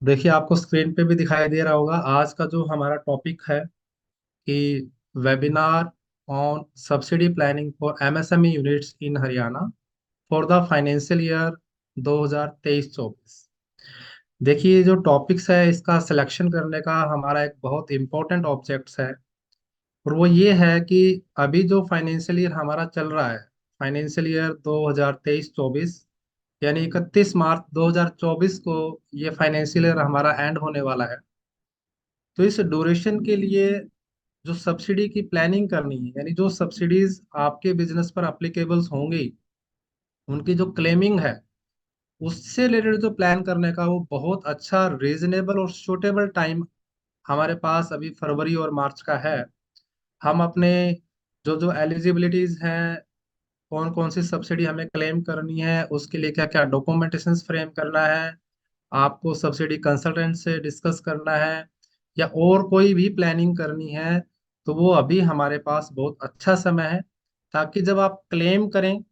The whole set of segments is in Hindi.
देखिए, आपको स्क्रीन पे भी दिखाई दे रहा होगा। आज का जो हमारा टॉपिक है कि webinar on subsidy planning for MSME units in Haryana for the financial year 2023-24। देखिए, जो टॉपिक्स है इसका सिलेक्शन करने का हमारा एक बहुत इंपॉर्टेंट ऑब्जेक्ट्स है, और वो ये है कि अभी जो फाइनेंशियल ईयर हमारा चल रहा है, फाइनेंशियल ईयर 2023-24, यानी 31 मार्च 2024 को ये फाइनेंशियल ईयर हमारा एंड होने वाला है। तो इस ड्यूरेशन के लिए जो सब्सिडी की प्लानिंग करनी है, यानी जो सब्सिडीज आपके बिजनेस पर अप्लीकेबल्स होंगी, उनकी जो क्लेमिंग है, उससे रिलेटेड जो प्लान करने का वो बहुत अच्छा रीजनेबल और सूटेबल टाइम हमारे पास अभी फरवरी और मार्च का है। हम अपने जो जो एलिजिबिलिटीज हैं, कौन कौन सी सब्सिडी हमें क्लेम करनी है, उसके लिए क्या क्या डॉक्यूमेंटेशन फ्रेम करना है, आपको सब्सिडी कंसल्टेंट से डिस्कस करना है, या और कोई भी प्लानिंग करनी है, तो वो अभी हमारे पास बहुत अच्छा समय है। ताकि जब आप क्लेम करें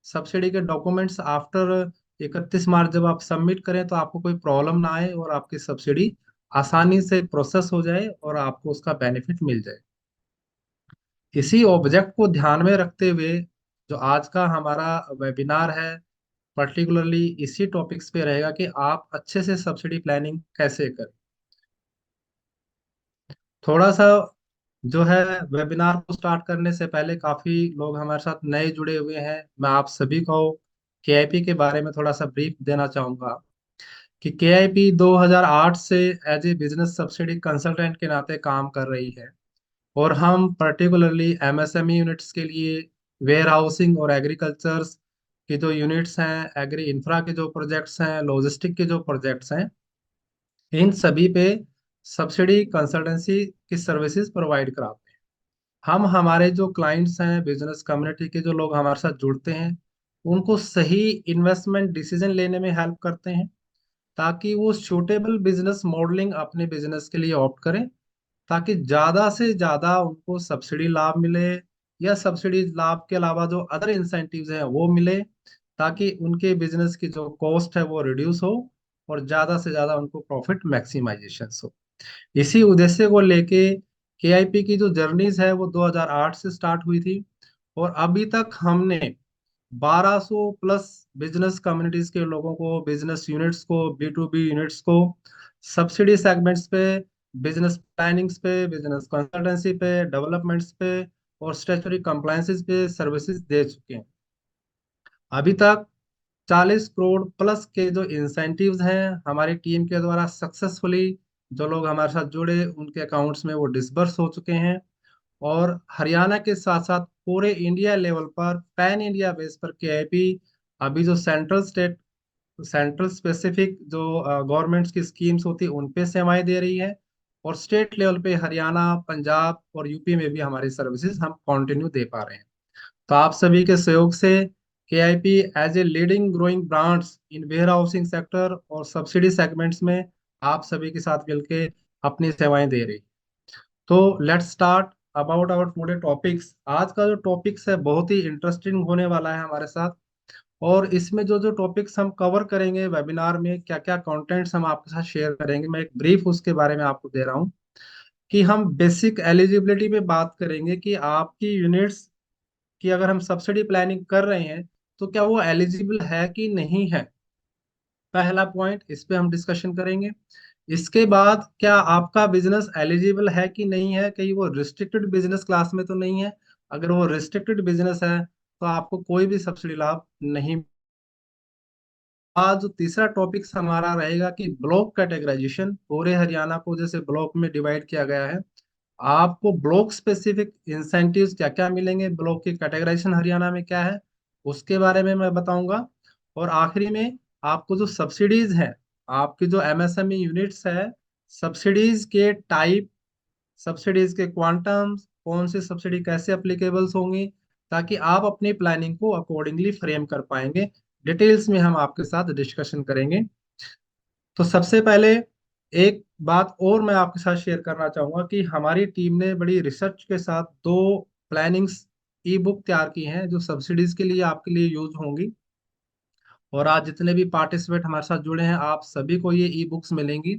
सब्सिडी के डॉक्यूमेंट्स आफ्टर 31 मार्च जब आप सबमिट करें, तो आपको कोई प्रॉब्लम ना आए और आपकी सब्सिडी आसानी से प्रोसेस हो जाए और आपको उसका बेनिफिट मिल जाए। इसी ऑब्जेक्ट को ध्यान में रखते हुए जो आज का हमारा वेबिनार है, पर्टिकुलरली इसी टॉपिक्स पे रहेगा कि आप अच्छे से सब्सिडी प्लानिंग कैसे करें। थोड़ा सा जो है, वेबिनार को स्टार्ट करने से पहले काफी लोग हमारे साथ नए जुड़े हुए हैं। मैं आप सभी को केआईपी के बारे में थोड़ा सा ब्रीफ देना चाहूंगा कि केआईपी 2008 से as a business subsidy consultant के नाते काम कर रही है, और हम पर्टिकुलरली एमएसएमई यूनिट्स के लिए वेयर हाउसिंग और एग्रीकल्चर के जो यूनिट्स हैं, एग्री इंफ्रा के जो प्रोजेक्ट्स हैं, लॉजिस्टिक के जो प्रोजेक्ट्स हैं, इन सभी पे सब्सिडी कंसल्टेंसी की सर्विसेज प्रोवाइड कराते हैं। हम हमारे जो क्लाइंट्स हैं, बिजनेस कम्युनिटी के जो लोग हमारे साथ जुड़ते हैं, उनको सही इन्वेस्टमेंट डिसीजन लेने में हेल्प करते हैं, ताकि वो सूटेबल बिजनेस मॉडलिंग अपने बिजनेस के लिए ऑप्ट करें, ताकि ज्यादा से ज्यादा उनको सब्सिडी लाभ मिले, या सब्सिडी लाभ के अलावा जो अदर इंसेंटिव्स हैं वो मिले, ताकि उनके बिजनेस की जो कॉस्ट है वो रिड्यूस हो और ज्यादा से ज्यादा उनको प्रॉफिट मैक्सिमाइजेशन हो। इसी उद्देश्य को लेके केआईपी की जो जर्नीज है वो 2008 से स्टार्ट हुई थी, और अभी तक हमने 1200 प्लस बिजनेस कम्युनिटीज के लोगों को, बिजनेस यूनिट्स को, बी टू बी यूनिट्स को सब्सिडी सेगमेंट्स पे, बिजनेस प्लानिंग्स पे, बिजनेस कंसल्टेंसी पे, डेवलपमेंट्स पे और स्टेचुटरी कंप्लायंसेस पे सर्विसेज दे चुके हैं। अभी तक 40 करोड़ प्लस के जो इंसेंटिव्स हैं हमारी टीम के द्वारा सक्सेसफुली, जो लोग हमारे साथ जुड़े उनके अकाउंट्स में वो डिसबर्स हो चुके हैं। और हरियाणा के साथ साथ पूरे इंडिया लेवल पर, पैन इंडिया बेस पर केआईपी अभी जो सेंट्रल स्पेसिफिक जो गवर्नमेंट्स की स्कीम्स होती है उन पे सेवाएं दे रही है, और स्टेट लेवल पे हरियाणा, पंजाब और यूपी में भी हमारी सर्विसेज हम कंटिन्यू दे पा रहे हैं। तो आप सभी के सहयोग से KIP as a leading growing brands in warehousing sector और सब्सिडी सेगमेंट्स में आप सभी के साथ मिलकर अपनी सेवाएं दे रही। तो let's start about our today topics. आज का जो टॉपिक्स है बहुत ही इंटरेस्टिंग होने वाला है हमारे साथ, और इसमें जो जो टॉपिक्स हम कवर करेंगे वेबिनार में, क्या क्या कंटेंट्स हम आपके साथ शेयर करेंगे, मैं एक ब्रीफ उसके बारे में आपको दे रहा हूँ। कि हम बेसिक एलिजिबिलिटी पे बात करेंगे कि आपकी यूनिट्स की अगर हम सब्सिडी प्लानिंग कर रहे हैं तो क्या वो एलिजिबल है कि नहीं है। पहला पॉइंट इस पे हम डिस्कशन करेंगे। इसके बाद क्या आपका बिजनेस एलिजिबल है कि नहीं है, कहीं वो रिस्ट्रिक्टेड बिजनेस क्लास में तो नहीं है। अगर वो रिस्ट्रिक्टेड बिजनेस है तो आपको कोई भी सब्सिडी लाभ नहीं। आज जो तीसरा टॉपिक हमारा रहेगा कि ब्लॉक कैटेगराइजेशन, पूरे हरियाणा को जैसे ब्लॉक में डिवाइड किया गया है, आपको ब्लॉक स्पेसिफिक इंसेंटिव्स क्या क्या मिलेंगे, ब्लॉक की कैटेगराइजेशन हरियाणा में क्या है, उसके बारे में मैं बताऊंगा। और आखिरी में आपको जो सब्सिडीज है, आपकी जो एमएसएमई यूनिट्स है, सब्सिडीज के टाइप, सब्सिडीज के क्वांटम्स, कौन सी सब्सिडी कैसे अप्लीकेबल्स होंगी, ताकि आप अपनी प्लानिंग को अकॉर्डिंगली फ्रेम कर पाएंगे। डिटेल्स में हम आपके साथ डिस्कशन करेंगे। तो सबसे पहले एक बात और मैं आपके साथ शेयर करना चाहूंगा कि हमारी टीम ने बड़ी रिसर्च के साथ दो प्लानिंग्स ई बुक तैयार की हैं जो सब्सिडीज के लिए आपके लिए यूज होंगी। और आज जितने भी पार्टिसिपेट हमारे साथ जुड़े हैं, आप सभी को ये ई बुक्स मिलेंगी।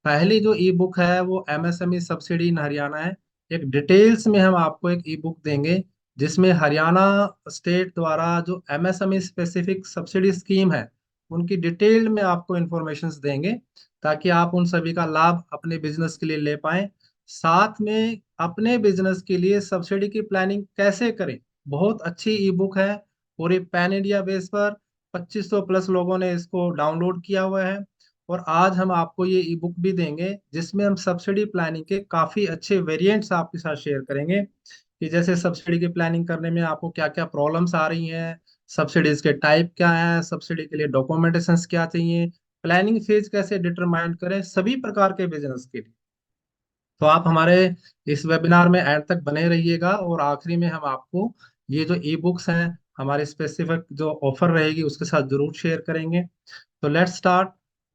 पहली जो ई बुक है वो एमएसएमई सब्सिडी इन हरियाणा है। एक डिटेल्स में हम आपको एक ई बुक देंगे जिसमें हरियाणा स्टेट द्वारा जो एमएसएमई स्पेसिफिक सब्सिडी स्कीम है उनकी डिटेल में आपको इंफॉर्मेशन देंगे, ताकि आप उन सभी का लाभ अपने बिजनेस के लिए ले पाएं। साथ में अपने बिजनेस के लिए सब्सिडी की प्लानिंग कैसे करें, बहुत अच्छी ई बुक है। पूरे पैन इंडिया बेस पर 2500 प्लस लोगों ने इसको डाउनलोड किया हुआ है। और आज हम आपको ये ई बुक भी देंगे जिसमें हम सब्सिडी प्लानिंग के काफी अच्छे वेरिएंट्स आपके साथ शेयर करेंगे, कि जैसे सब्सिडी की प्लानिंग करने में आपको क्या क्या प्रॉब्लम्स आ रही हैं, सब्सिडीज के टाइप क्या है, सब्सिडी के लिए डॉक्यूमेंटेशंस क्या चाहिए, प्लानिंग फेज कैसे डिटरमाइन करें सभी प्रकार के बिजनेस के लिए। तो आप हमारे इस वेबिनार में एंड तक बने रहिएगा, और आखिरी में हम आपको ये जो ई बुक्स हैं हमारे स्पेसिफिक जो ऑफर रहेगी उसके साथ जरूर शेयर करेंगे। तो लेट्स स्टार्ट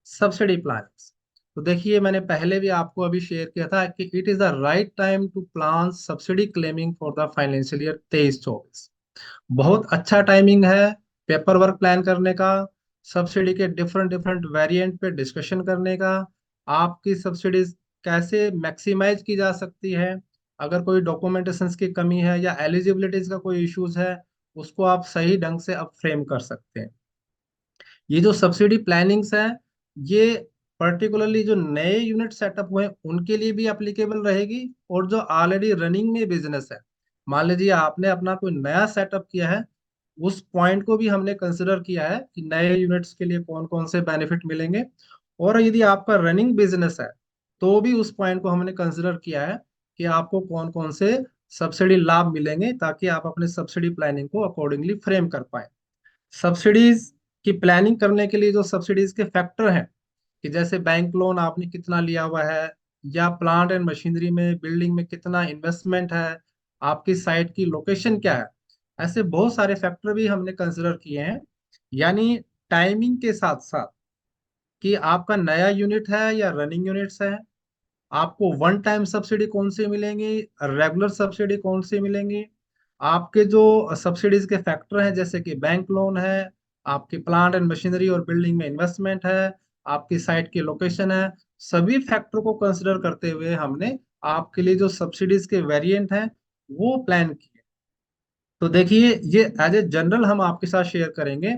सब्सिडी प्लान्स। तो देखिए, मैंने पहले भी आपको अभी शेयर किया था कि it is the right time to plan subsidy claiming for the financial year 23-24। बहुत अच्छा टाइमिंग है पेपर वर्क प्लान करने का, सब्सिडी के डिफरेंट डिफरेंट वेरिएंट पे डिस्कशन करने का, आपकी सब्सिडीज कैसे मैक्सिमाइज की जा सकती है, अगर कोई डॉक्यूमेंटेशन की कमी है या एलिजिबिलिटीज का कोई इश्यूज है उसको आप सही ढंग से अब फ्रेम कर सकते हैं। ये जो सब्सिडी प्लानिंग्स है ये पर्टिकुलरली जो नए यूनिट सेटअप हुए हैं, उनके लिए भी एप्लीकेबल रहेगी, और जो ऑलरेडी रनिंग में बिजनेस है, मान लीजिए आपने अपना कोई नया सेटअप किया है, उस पॉइंट को भी हमने कंसिडर किया है कि नए यूनिट्स के लिए कौन कौन से बेनिफिट मिलेंगे। और यदि आपका रनिंग बिजनेस है तो भी उस पॉइंट को हमने कंसिडर किया है कि आपको कौन कौन से सब्सिडी लाभ मिलेंगे, ताकि आप अपने सब्सिडी प्लानिंग को अकॉर्डिंगली फ्रेम कर पाए। सब्सिडीज की प्लानिंग करने के लिए जो सब्सिडीज के फैक्टर हैं, कि जैसे बैंक लोन आपने कितना लिया हुआ है, या प्लांट एंड मशीनरी में बिल्डिंग में कितना इन्वेस्टमेंट है, आपकी साइट की लोकेशन क्या है, ऐसे बहुत सारे फैक्टर भी हमने कंसिडर किए हैं। यानी टाइमिंग के साथ साथ कि आपका नया यूनिट है या रनिंग यूनिट्स है, आपको वन टाइम सब्सिडी कौन सी मिलेंगी, रेगुलर सब्सिडी कौन सी मिलेंगी, आपके जो सब्सिडीज के फैक्टर हैं जैसे कि बैंक लोन है, आपकी प्लांट एंड मशीनरी और बिल्डिंग में इन्वेस्टमेंट है, आपकी साइट की लोकेशन है, सभी फैक्टर को कंसिडर करते हुए हमने आपके लिए जो सब्सिडीज के वेरिएंट हैं वो प्लान किए। तो देखिए, ये एज ए जनरल हम आपके साथ शेयर करेंगे।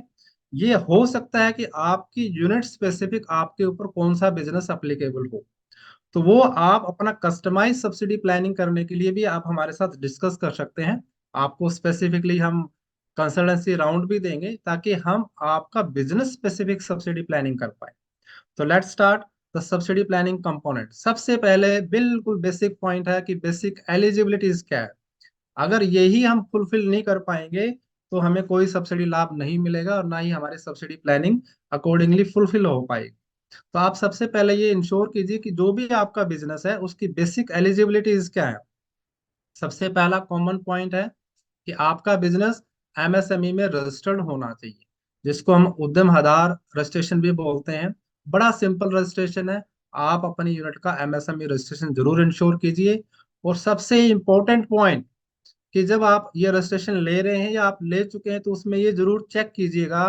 ये हो सकता है कि आपकी यूनिट स्पेसिफिक आपके ऊपर कौन सा बिजनेस अप्लीकेबल हो, तो वो आप अपना कस्टमाइज सब्सिडी प्लानिंग करने के लिए भी आप हमारे साथ डिस्कस कर सकते हैं। आपको स्पेसिफिकली हम कंसल्टेंसी राउंड भी देंगे ताकि हम आपका बिजनेस स्पेसिफिक सब्सिडी प्लानिंग कर पाए। तो let's start the subsidy planning component. सबसे पहले बिल्कुल बेसिक पॉइंट है कि बेसिक एलिजिबिलिटीज क्या है। अगर यही हम फुलफिल नहीं कर पाएंगे तो हमें कोई सब्सिडी लाभ नहीं मिलेगा, और ना ही हमारी सब्सिडी प्लानिंग अकॉर्डिंगली फुलफिल हो पाएगी। तो आप सबसे पहले ये इंश्योर कीजिए कि जो भी आपका बिजनेस है उसकी बेसिक एलिजिबिलिटीज क्या है। सबसे पहला कॉमन पॉइंट है कि आपका बिजनेस एमएसएमई में रजिस्टर्ड होना चाहिए, जिसको हम उद्यम आधार रजिस्ट्रेशन भी बोलते हैं। बड़ा सिंपल रजिस्ट्रेशन है। आप अपनी यूनिट का एमएसएमई रजिस्ट्रेशन जरूर इंश्योर कीजिए। और सबसे इम्पोर्टेंट पॉइंट, कि जब आप ये रजिस्ट्रेशन ले रहे हैं या आप ले चुके हैं तो उसमें ये जरूर चेक कीजिएगा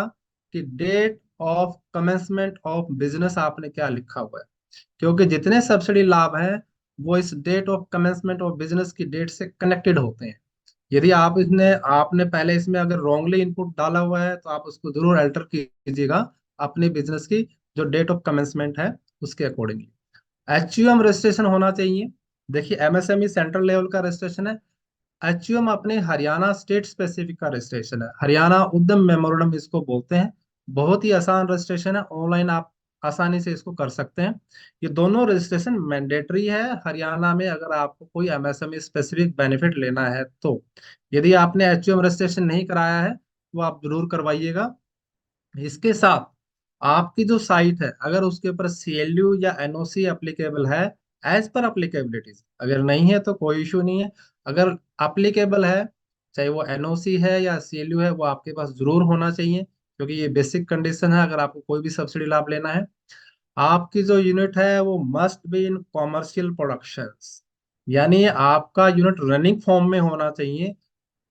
कि date of commencement of business आपने क्या लिखा हुआ है, क्योंकि जितने सब्सिडी लाभ हैं वो इस date of commencement of business की डेट से कनेक्टेड होते हैं। यदि आपने पहले इसमें अगर रॉन्गली इनपुट डाला हुआ है तो आप उसको जरूर अल्टर कीजिएगा अपने बिजनेस की जो डेट ऑफ कमेंसमेंट है उसके अकॉर्डिंगली। एचयूएम रजिस्ट्रेशन होना चाहिए। देखिए, एमएसएमई सेंट्रल लेवल का रजिस्ट्रेशन है। एचयूएम अपने हरियाणा स्टेट स्पेसिफिक का रजिस्ट्रेशन है, हरियाणा उद्यम मेमोरेंडम इसको बोलते हैं। बहुत ही आसान रजिस्ट्रेशन है, ऑनलाइन आप आसानी से इसको कर सकते हैं। ये दोनों रजिस्ट्रेशन मैंडेटरी है हरियाणा में, अगर आपको कोई एमएसएमई स्पेसिफिक बेनिफिट लेना है तो। यदि आपने एचयूएम रजिस्ट्रेशन नहीं कराया है तो आप जरूर करवाइएगा। इसके साथ आपकी जो साइट है अगर उसके ऊपर सीएलयू या एनओसी एप्लीकेबल है, एज पर एप्लीकेबिलिटीज, अगर नहीं है तो कोई इशू नहीं है। अगर एप्लीकेबल है, चाहे वो एनओसी है या सीएलयू है, वो आपके पास जरूर होना चाहिए, क्योंकि ये बेसिक कंडीशन है अगर आपको कोई भी सब्सिडी लाभ लेना है। आपकी जो यूनिट है वो must be in commercial productions, यानी आपका यूनिट रनिंग फॉर्म में होना चाहिए,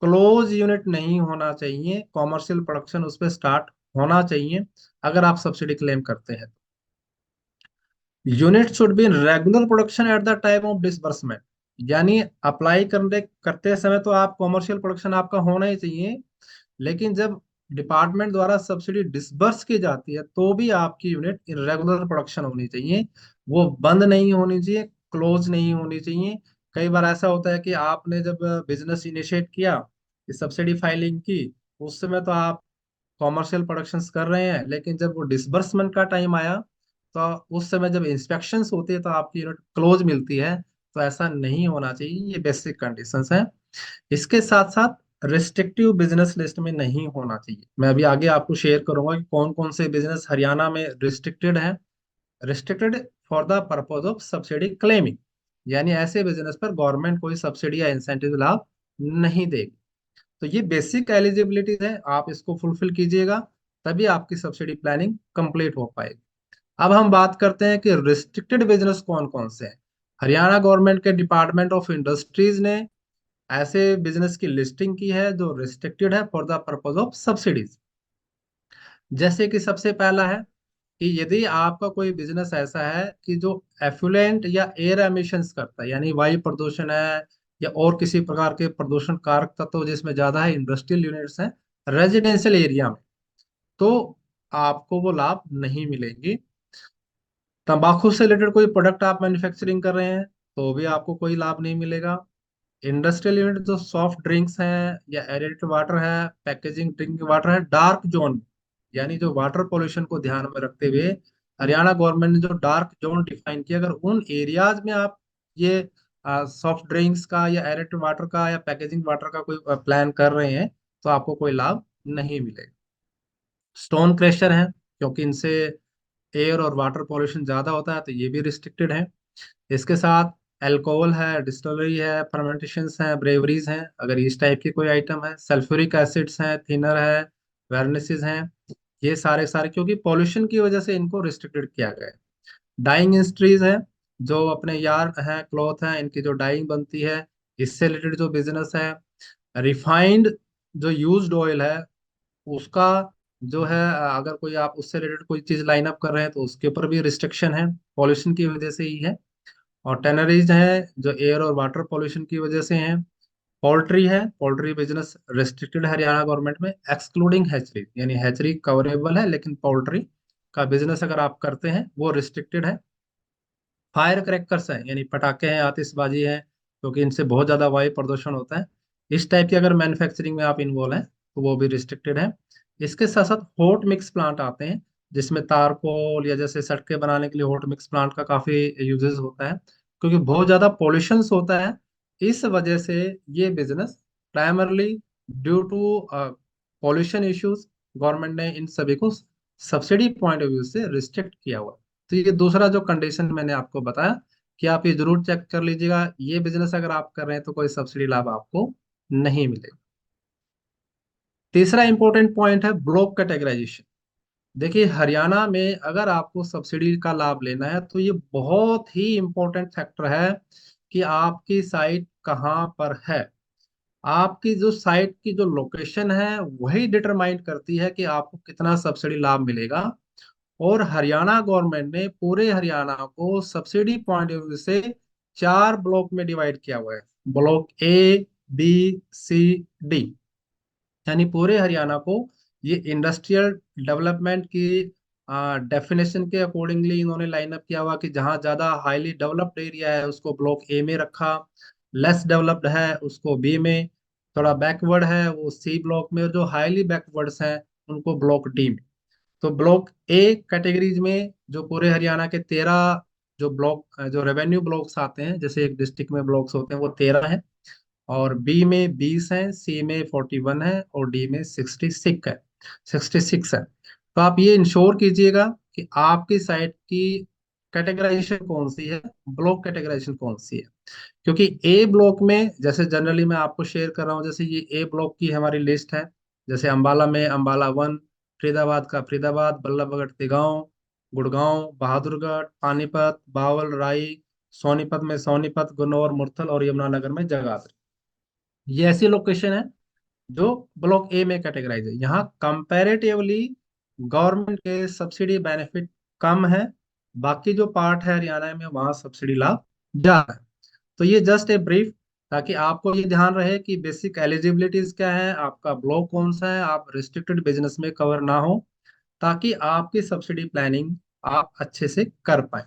क्लोज यूनिट नहीं होना चाहिए। कॉमर्शियल प्रोडक्शन उस पर स्टार्ट होना चाहिए अगर आप सब्सिडी क्लेम करते हैं। Unit should be in regular production at the time of disbursement, यानी अप्लाई करने करते समय तो आप कॉमर्शियल प्रोडक्शन आपका होना ही चाहिए, लेकिन जब डिपार्टमेंट द्वारा सब्सिडी डिसबर्स की जाती है तो भी आपकी यूनिट इन रेगुलर प्रोडक्शन होनी चाहिए। वो बंद नहीं होनी चाहिए, क्लोज नहीं होनी चाहिए। कई बार ऐसा होता है कि आपने जब बिजनेस इनिशिएट किया, सब्सिडी फाइलिंग की, उस समय तो आप कॉमर्शियल प्रोडक्शंस कर रहे हैं, लेकिन जब वो डिसबर्समेंट का टाइम आया तो उस समय जब इंस्पेक्शंस होती है तो आपकी यूनिट क्लोज मिलती है। तो ऐसा नहीं होना चाहिए, ये बेसिक कंडीशंस हैं। इसके साथ साथ रिस्ट्रिक्टिव बिजनेस लिस्ट में नहीं होना चाहिए। मैं अभी आगे आपको शेयर करूंगा कि कौन कौन से बिजनेस हरियाणा में रिस्ट्रिक्टेड हैं। Restricted for the purpose of subsidy claiming, यानी ऐसे बिजनेस पर गवर्नमेंट कोई सब्सिडी या इंसेंटिव लाभ नहीं देगी। तो ये बेसिक एलिजिबिलिटीज है, आप इसको फुलफिल कीजिएगा, तभी आपकी सब्सिडी प्लानिंग कंप्लीट हो पाएगी। अब हम बात करते हैं कि रिस्ट्रिक्टेड बिजनेस कौन कौन से हैं। हरियाणा गवर्नमेंट के डिपार्टमेंट ऑफ इंडस्ट्रीज ने ऐसे बिजनेस की लिस्टिंग की है जो रिस्ट्रिक्टेड है for the purpose of subsidies. जैसे कि सबसे पहला है कि यदि आपका कोई बिजनेस ऐसा है कि जो एफ्लुएंट या एयर एमिशंस करता है, यानी वायु प्रदूषण है या और किसी प्रकार के प्रदूषण कारक तत्व जिसमें ज्यादा है, इंडस्ट्रियल यूनिट्स हैं रेजिडेंशियल एरिया में, तो आपको वो लाभ नहीं मिलेंगे। तंबाकू से रिलेटेड कोई प्रोडक्ट आप मैन्युफैक्चरिंग कर रहे हैं तो भी आपको कोई लाभ नहीं मिलेगा। इंडस्ट्रियल यूनिट जो सॉफ्ट ड्रिंक्स हैं या एरेटेड वाटर है, पैकेजिंग ड्रिंकिंग वाटर है डार्क जोन, यानी जो वाटर पोल्यूशन को ध्यान में रखते हुए हरियाणा गवर्नमेंट ने जो डार्क जोन डिफाइन किया, अगर उन एरियाज में आप ये सॉफ्ट ड्रिंक्स का या एरेटेड वाटर का या पैकेजिंग वाटर का कोई प्लान कर रहे हैं तो आपको कोई लाभ नहीं मिलेगा। स्टोन क्रशर है, क्योंकि इनसे एयर और वाटर पॉल्यूशन ज्यादा होता है तो ये भी रिस्ट्रिक्टेड है। इसके साथ अल्कोहल है, डिस्टिलरी है, फर्मेंटेशंस हैं, ब्रेवरीज हैं, अगर इस टाइप की कोई आइटम है, सल्फ्यूरिक एसिड्स हैं, थिनर है, वर्निसेस हैं, ये सारे सारे क्योंकि पॉल्यूशन की वजह से इनको रिस्ट्रिक्टेड किया गया है। डाइंग इंडस्ट्रीज है, जो अपने यार्न है, क्लॉथ है, इनकी जो डाइंग बनती है, इससे रिलेटेड जो बिजनेस है। रिफाइंड जो यूज्ड ऑयल है उसका जो है, अगर कोई आप उससे रिलेटेड कोई चीज लाइन अप कर रहे हैं तो उसके ऊपर भी रिस्ट्रिक्शन है, पॉल्यूशन की वजह से ही है। और टेनरीज है जो एयर और वाटर पोल्यूशन की वजह से हैं। पोल्ट्री है, पोल्ट्री बिजनेस रेस्ट्रिक्टेड है हरियाणा गवर्नमेंट में एक्सक्लूडिंग हैचरी, यानी हैचरी कवरेबल है लेकिन पोल्ट्री का बिजनेस अगर आप करते हैं वो रिस्ट्रिक्टेड है। फायर क्रैकर्स हैं, यानी पटाखे हैं, आतिशबाजी है, क्योंकि इनसे बहुत ज्यादा वायु प्रदूषण होता है। इस टाइप की अगर मैन्युफैक्चरिंग में आप इन्वॉल्व हैं तो वो भी रिस्ट्रिक्टेड है। इसके साथ साथ हॉट मिक्स प्लांट आते हैं, जिसमें तारकोल या जैसे सड़कें बनाने के लिए हॉट मिक्स प्लांट का काफी यूजेस होता है, क्योंकि बहुत ज्यादा पॉल्यूशन होता है। इस वजह से ये business primarily due to pollution issues government ने इन सभी को सब्सिडी पॉइंट ऑफ व्यू से रिस्ट्रिक्ट किया हुआ है। तो ये दूसरा जो कंडीशन मैंने आपको बताया कि आप ये जरूर चेक कर लीजिएगा, ये बिजनेस अगर आप कर रहे हैं तो कोई सब्सिडी लाभ आपको नहीं मिलेगा। तीसरा इंपॉर्टेंट पॉइंट है ब्लॉक कैटेगराइजेशन। देखिए हरियाणा में अगर आपको सब्सिडी का लाभ लेना है तो ये बहुत ही इंपॉर्टेंट फैक्टर है कि आपकी साइट कहाँ पर है। आपकी जो साइट की जो लोकेशन है वही डिटरमाइन करती है कि आपको कितना सब्सिडी लाभ मिलेगा। और हरियाणा गवर्नमेंट ने पूरे हरियाणा को सब्सिडी पॉइंट ऑफ व्यू से 4 ब्लॉक में डिवाइड किया हुआ है, block A, B, C, D, यानी पूरे हरियाणा को ये इंडस्ट्रियल डेवलपमेंट की डेफिनेशन के अकॉर्डिंगली इन्होंने लाइन अप किया हुआ कि जहाँ ज्यादा हाईली डेवलप्ड एरिया है उसको ब्लॉक ए में रखा, लेस डेवलप्ड है उसको बी में, थोड़ा बैकवर्ड है वो सी ब्लॉक में, और जो हाईली बैकवर्ड्स हैं उनको ब्लॉक डी में। तो ब्लॉक ए कैटेगरीज में जो पूरे हरियाणा के 13 जो ब्लॉक जो रेवेन्यू ब्लॉक्स आते हैं, जैसे एक डिस्ट्रिक्ट में ब्लॉक्स होते हैं वो 13 हैं, और बी में 20 है, सी में 41 है, और डी में 66 है। तो आप ये इंश्योर कीजिएगा कि आपकी साइट की कैटेगराइजेशन कौन सी है, ब्लॉक कैटेगराइजेशन कौन सी है। क्योंकि ए ब्लॉक में जैसे जनरली मैं आपको शेयर कर रहा हूँ, जैसे ये ए ब्लॉक की हमारी लिस्ट है, जैसे अंबाला में अंबाला 1, फरीदाबाद का फरीदाबाद, बल्लभगढ़ तिगांव, गुड़गांव, बहादुरगढ़, पानीपत, बावल, राई, सोनीपत में सोनीपत, गुन्नौर, मुरथल और यमुनानगर में जगाधरी। ये ऐसी लोकेशन है जो ब्लॉक ए में कैटेगराइज है। यहाँ कंपैरेटिवली गवर्नमेंट के सब्सिडी बेनिफिट कम है, बाकी जो पार्ट है हरियाणा में वहाँ सब्सिडी लाभ ज्यादा है। तो ये जस्ट ए ब्रीफ, ताकि आपको ये ध्यान रहे कि बेसिक एलिजिबिलिटीज क्या है, आपका ब्लॉक कौन सा है, आप रिस्ट्रिक्टेड बिजनेस में कवर ना हो, ताकि आपकी सब्सिडी प्लानिंग आप अच्छे से कर पाए।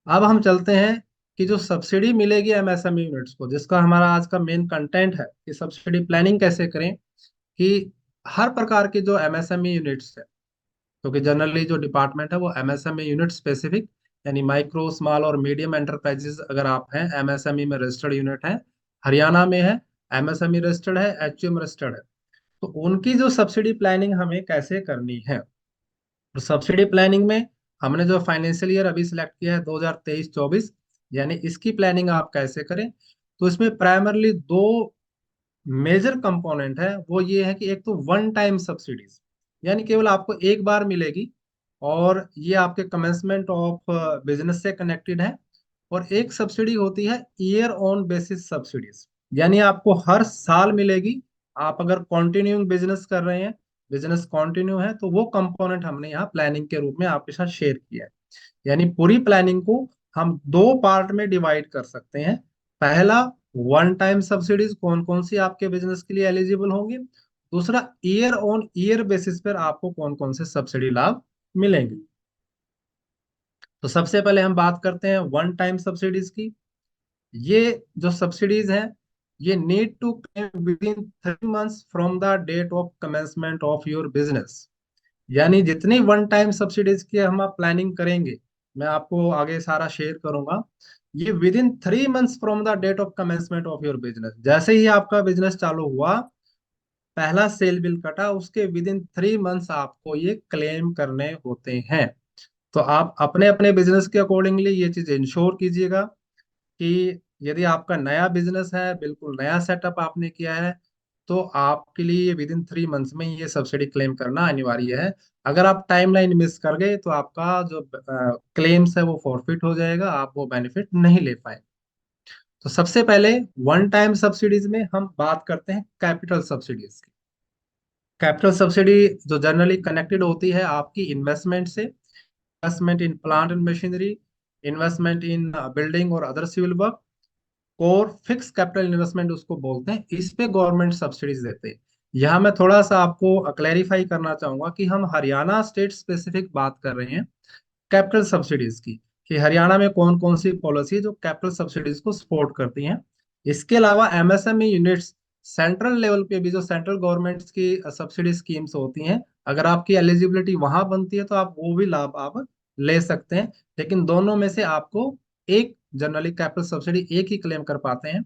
अब हम चलते हैं कि जो सब्सिडी मिलेगी एमएसएमई यूनिट्स को, जिसका हमारा आज का मेन कंटेंट है कि सब्सिडी प्लानिंग कैसे करें, कि हर प्रकार की जो एमएसएमई यूनिट्स है, क्योंकि जनरली जो डिपार्टमेंट है वो एमएसएमई यूनिट स्पेसिफिक, यानी माइक्रो स्मॉल और मीडियम एंटरप्राइजेस अगर आप हैं एमएसएमई में रजिस्टर्ड यूनिट है, हरियाणा में है, एमएसएमई रजिस्टर्ड है, एचयूएम रजिस्टर्ड है, तो उनकी जो सब्सिडी प्लानिंग हमें कैसे करनी है। तो सब्सिडी प्लानिंग में हमने जो फाइनेंशियल ईयर अभी सिलेक्ट किया है 2023-24, यानी इसकी प्लानिंग आप कैसे करें, तो इसमें प्राइमरली दो मेजर कंपोनेंट है। वो ये है कि एक तो वन टाइम सब्सिडीज, यानी केवल आपको एक बार मिलेगी, और ये आपके कमेंसमेंट ऑफ बिजनेस से कनेक्टेड है। और एक सब्सिडी होती है ईयर ऑन बेसिस सब्सिडीज, यानी आपको हर साल मिलेगी। आप अगर कंटिन्यूइंग बिजनेस कर रहे हैं, बिजनेस कंटिन्यू है, तो वो कंपोनेंट हमने यहाँ प्लानिंग के रूप में आपके साथ शेयर किया है। यानी पूरी प्लानिंग को हम दो पार्ट में डिवाइड कर सकते हैं। पहला, वन टाइम सब्सिडीज कौन कौन सी आपके बिजनेस के लिए एलिजिबल होंगी। दूसरा, ईयर ऑन ईयर बेसिस पर आपको कौन कौन से सब्सिडी लाभ मिलेंगे। तो सबसे पहले हम बात करते हैं वन टाइम सब्सिडीज की। ये जो सब्सिडीज हैं, ये need to claim within 3 months from the date of commencement of your business. यानी जितनी वन टाइम सब्सिडीज की हम आप प्लानिंग करेंगे, मैं आपको आगे सारा शेयर करूंगा, ये within 3 months from the date of commencement of your business, जैसे ही आपका बिजनेस चालू हुआ, पहला सेल बिल कटा, उसके विद इन 3 मंथ्स आपको ये क्लेम करने होते हैं। तो आप अपने अपने बिजनेस के अकॉर्डिंगली ये चीज इंश्योर कीजिएगा कि यदि आपका नया बिजनेस है, बिल्कुल नया सेटअप आपने किया है, तो आपके लिए विद इन 3 मंथ्स में ये सब्सिडी क्लेम करना अनिवार्य है। अगर आप टाइमलाइन मिस कर गए तो आपका जो क्लेम्स है वो फॉरफिट हो जाएगा, आप वो बेनिफिट नहीं ले पाए। तो सबसे पहले वन टाइम सब्सिडीज में हम बात करते हैं कैपिटल सब्सिडीज की। कैपिटल सब्सिडी जो जनरली कनेक्टेड होती है आपकी इन्वेस्टमेंट से, investment in plant and machinery, investment in building और अदर सिविल वर्क, और फिक्स कैपिटल इन्वेस्टमेंट उसको बोलते हैं, इस पे गवर्नमेंट सब्सिडीज देते हैं। यहाँ मैं थोड़ा सा आपको क्लैरिफाई करना चाहूंगा कि हम हरियाणा स्टेट स्पेसिफिक बात कर रहे हैं कैपिटल सब्सिडीज की, कि हरियाणा में कौन कौन सी पॉलिसी जो कैपिटल सब्सिडीज को सपोर्ट करती हैं। इसके अलावा एमएसएमई यूनिट्स सेंट्रल लेवल पे भी जो सेंट्रल गवर्नमेंट की सब्सिडी स्कीम्स होती हैं, अगर आपकी एलिजिबिलिटी वहां बनती है तो आप वो भी लाभ आप ले सकते हैं। लेकिन दोनों में से आपको एक, जनरली कैपिटल सब्सिडी एक ही क्लेम कर पाते हैं।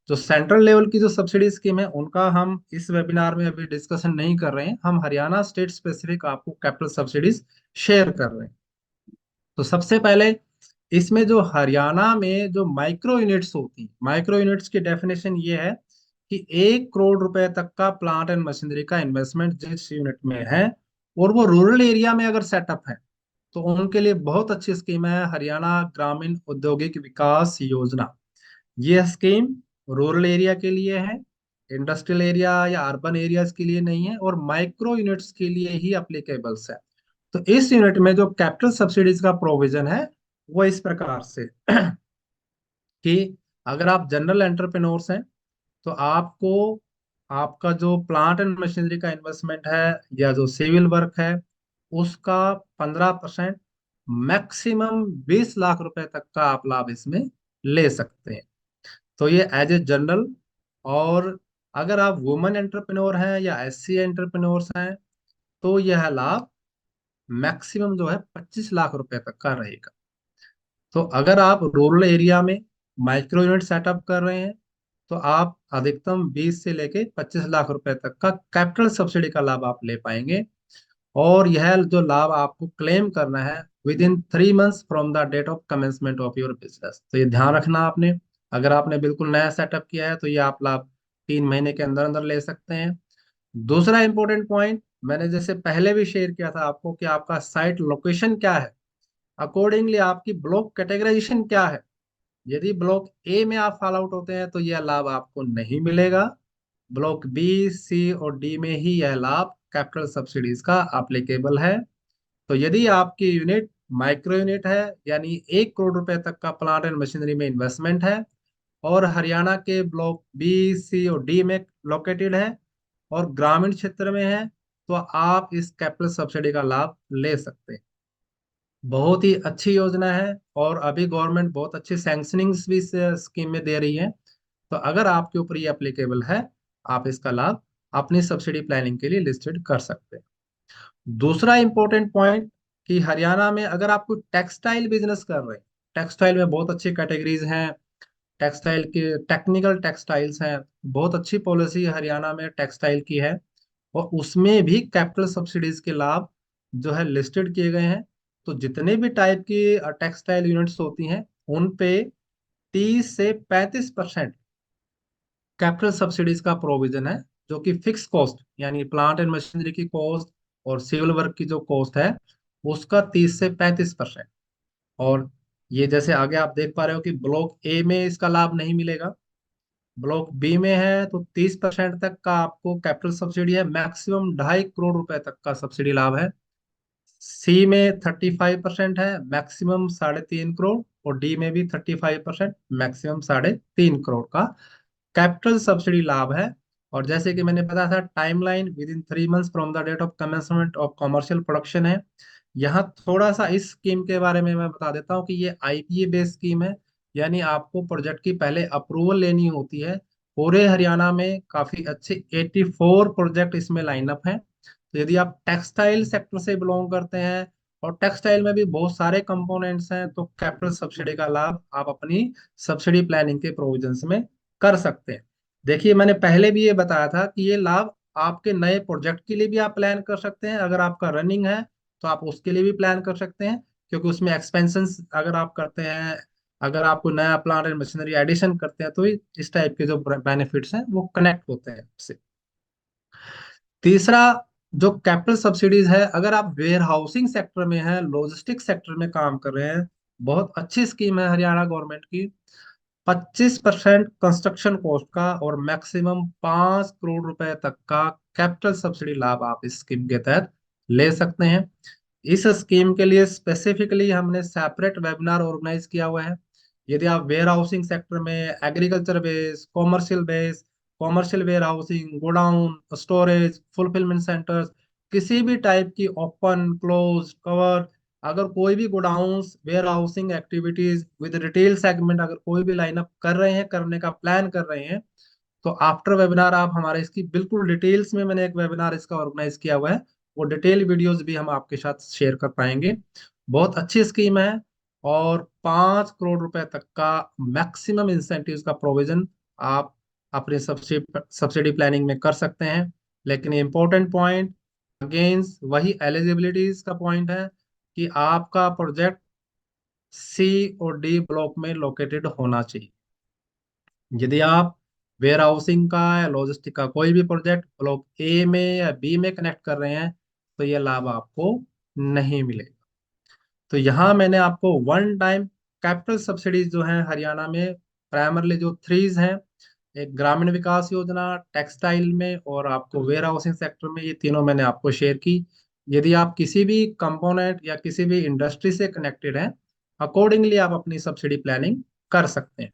जो सेंट्रल लेवल की जो सब्सिडी स्कीम है उनका हम इस वेबिनार में अभी डिस्कशन नहीं कर रहे हैं, हम हरियाणा स्टेट स्पेसिफिक आपको कैपिटल सब्सिडीज शेयर कर रहे हैं। तो सबसे पहले इसमें जो हरियाणा में जो माइक्रो यूनिट्स होती हैं, माइक्रो यूनिट्स की डेफिनेशन ये है कि 1 करोड़ रुपए तक का प्लांट एंड मशीनरी का इन्वेस्टमेंट जिस यूनिट में है, और वो रूरल एरिया में अगर सेटअप है, तो उनके लिए बहुत अच्छी स्कीम है हरियाणा ग्रामीण औद्योगिक विकास योजना। ये स्कीम रूरल एरिया के लिए है, इंडस्ट्रियल एरिया या अर्बन एरियाज के लिए नहीं है, और माइक्रो यूनिट्स के लिए ही अप्लीकेबल्स है। तो इस यूनिट में जो कैपिटल सब्सिडीज का प्रोविजन है वो इस प्रकार से कि अगर आप जनरल एंटरप्रेन्योर्स हैं, तो आपको आपका जो प्लांट एंड मशीनरी का इन्वेस्टमेंट है या जो सिविल वर्क है, उसका 15%, मैक्सिमम 20 लाख रुपए तक का आप लाभ इसमें ले सकते हैं। तो ये एज ए जनरल। और अगर आप वुमेन एंटरप्रेन्योर हैं या एससी एंटरप्रेन्योर्स हैं, तो यह लाभ मैक्सिमम जो है 25 लाख रुपए तक का रहेगा। तो अगर आप रूरल एरिया में माइक्रो यूनिट सेटअप कर रहे हैं, तो आप अधिकतम 20 से लेके 25 लाख रुपए तक का कैपिटल सब्सिडी का लाभ आप ले पाएंगे। और यह जो लाभ आपको क्लेम करना है within 3 months from the date of commencement of your business. तो ये ध्यान रखना आपने, अगर आपने बिल्कुल नया सेटअप किया है तो ये आप लाभ 3 महीने के अंदर अंदर ले सकते हैं। दूसरा इंपॉर्टेंट पॉइंट, मैंने जैसे पहले भी शेयर किया था आपको, कि आपका साइट लोकेशन क्या है, अकॉर्डिंगली आपकी ब्लॉक कैटेगराइजेशन क्या है। यदि ब्लॉक ए में आप फॉल आउट होते हैं तो यह लाभ आपको नहीं मिलेगा, ब्लॉक बी सी और डी में ही यह लाभ कैपिटल सब्सिडीज का एप्लीकेबल है। तो यदि आपकी यूनिट माइक्रो यूनिट है, यानी 1 करोड़ रुपए तक का प्लांट एंड मशीनरी में इन्वेस्टमेंट है, और हरियाणा के ब्लॉक बी, सी और डी में लोकेटेड है, और ग्रामीण क्षेत्र में है, तो आप इस कैपिटल सब्सिडी का लाभ ले सकते हैं। बहुत ही अच्छी योजना है, और अभी गवर्नमेंट बहुत अच्छी सैंक्शनिंग्स भी इस स्कीम में दे रही है। तो अगर आपके ऊपर ये एप्लीकेबल है, आप इसका लाभ अपनी सब्सिडी प्लानिंग के लिए लिस्टेड कर सकते हैं। दूसरा इंपॉर्टेंट पॉइंट, कि हरियाणा में अगर आप कोई टेक्सटाइल बिजनेस कर रहे हैं, टेक्सटाइल में बहुत अच्छी कैटेगरीज हैं, टेक्सटाइल के टेक्निकल टेक्सटाइल्स हैं, बहुत अच्छी पॉलिसी हरियाणा में टेक्सटाइल की है, और उसमें भी कैपिटल सब्सिडीज के लाभ जो है लिस्टेड किए गए हैं। तो जितने भी टाइप की टेक्सटाइल यूनिट्स होती हैं, उन पे 30 से 35% कैपिटल सब्सिडीज का प्रोविजन है, जो कि फिक्स कॉस्ट यानी प्लांट एंड मशीनरी की कॉस्ट और सिविल वर्क की जो कॉस्ट है, उसका 30 से 35%। और ये जैसे आगे आप देख पा रहे हो कि ब्लॉक ए में इसका लाभ नहीं मिलेगा, ब्लॉक बी में है तो 30% तक का आपको कैपिटल सब्सिडी है, मैक्सिमम 2.5 करोड़ रुपए तक का सब्सिडी लाभ है। सी में 35% है, मैक्सिमम 3.5 करोड़, और डी में भी 35%, मैक्सिमम 3.5 करोड़ का कैपिटल सब्सिडी लाभ है। और जैसे कि मैंने बताया था, timeline within 3 months from the date of commencement of commercial production है। यहाँ थोड़ा सा इस स्कीम के बारे में मैं बता देता हूँ कि ये आईपीए बेस्ड स्कीम है, यानी आपको प्रोजेक्ट की पहले अप्रूवल लेनी होती है। पूरे हरियाणा में काफी अच्छे 84 प्रोजेक्ट इसमें लाइनअप हैं। तो यदि आप टेक्सटाइल सेक्टर से बिलोंग करते हैं, और टेक्सटाइल में भी बहुत सारे कंपोनेंट्स हैं, तो कैपिटल सब्सिडी का लाभ आप अपनी सब्सिडी प्लानिंग के प्रोविजंस में कर सकते हैं। देखिए, मैंने पहले भी ये बताया था कि ये लाभ आपके नए प्रोजेक्ट के लिए भी आप प्लान कर सकते हैं, अगर आपका रनिंग है तो आप उसके लिए भी प्लान कर सकते हैं, क्योंकि उसमें एक्सपेंशन अगर आप करते हैं, अगर आप कोई नया प्लांट एंड मशीनरी एडिशन करते हैं, तो इस टाइप के जो बेनिफिट्स हैं वो कनेक्ट होते हैं उससे। तीसरा, जो कैपिटल सब्सिडीज है, अगर आप वेयर हाउसिंग सेक्टर में हैं, लॉजिस्टिक सेक्टर में काम कर रहे हैं, बहुत अच्छी स्कीम है हरियाणा गवर्नमेंट की। 25% कंस्ट्रक्शन कॉस्ट का और मैक्सिमम 5 करोड़ रुपए तक का कैपिटल सब्सिडी लाभ आप इस स्कीम के तहत ले सकते हैं। इस स्कीम के लिए स्पेसिफिकली हमने सेपरेट वेबिनार ऑर्गेनाइज किया हुआ है। यदि आप वेयर हाउसिंग सेक्टर में, agriculture base, commercial warehousing, godown, storage, fulfilment centres, किसी भी टाइप की ओपन, क्लोज, कवर, अगर कोई भी godowns warehousing activities with retail segment अगर कोई भी लाइनअप कर रहे हैं, करने का प्लान कर रहे हैं, तो आफ्टर वेबिनार आप हमारे इसकी बिल्कुल डिटेल्स में, मैंने एक वेबिनार इसका ऑर्गेनाइज किया हुआ है, वो डिटेल वीडियोस भी हम आपके साथ शेयर कर पाएंगे। बहुत अच्छी स्कीम है, और 5 करोड़ रुपए तक का मैक्सिमम इंसेंटिव का प्रोविजन आप अपने सब्सिडी प्लानिंग में कर सकते हैं। लेकिन इम्पोर्टेंट पॉइंट, अगेंस्ट वही एलिजिबिलिटीज का पॉइंट है, कि आपका प्रोजेक्ट सी और डी ब्लॉक में लोकेटेड होना चाहिए। यदि आप वेयर हाउसिंग का या लॉजिस्टिक का कोई भी प्रोजेक्ट ब्लॉक ए में या बी में कनेक्ट कर रहे हैं, तो यह लाभ आपको नहीं मिलेगा। तो यहाँ मैंने आपको वन टाइम कैपिटल सब्सिडीज जो हैं हरियाणा में, प्राइमरली जो थ्रीज हैं, एक ग्रामीण विकास योजना, टेक्सटाइल में, और आपको वेयर हाउसिंग सेक्टर में, ये तीनों मैंने आपको शेयर की। यदि आप किसी भी कंपोनेंट या किसी भी इंडस्ट्री से कनेक्टेड हैं, अकॉर्डिंगली आप अपनी सब्सिडी प्लानिंग कर सकते हैं।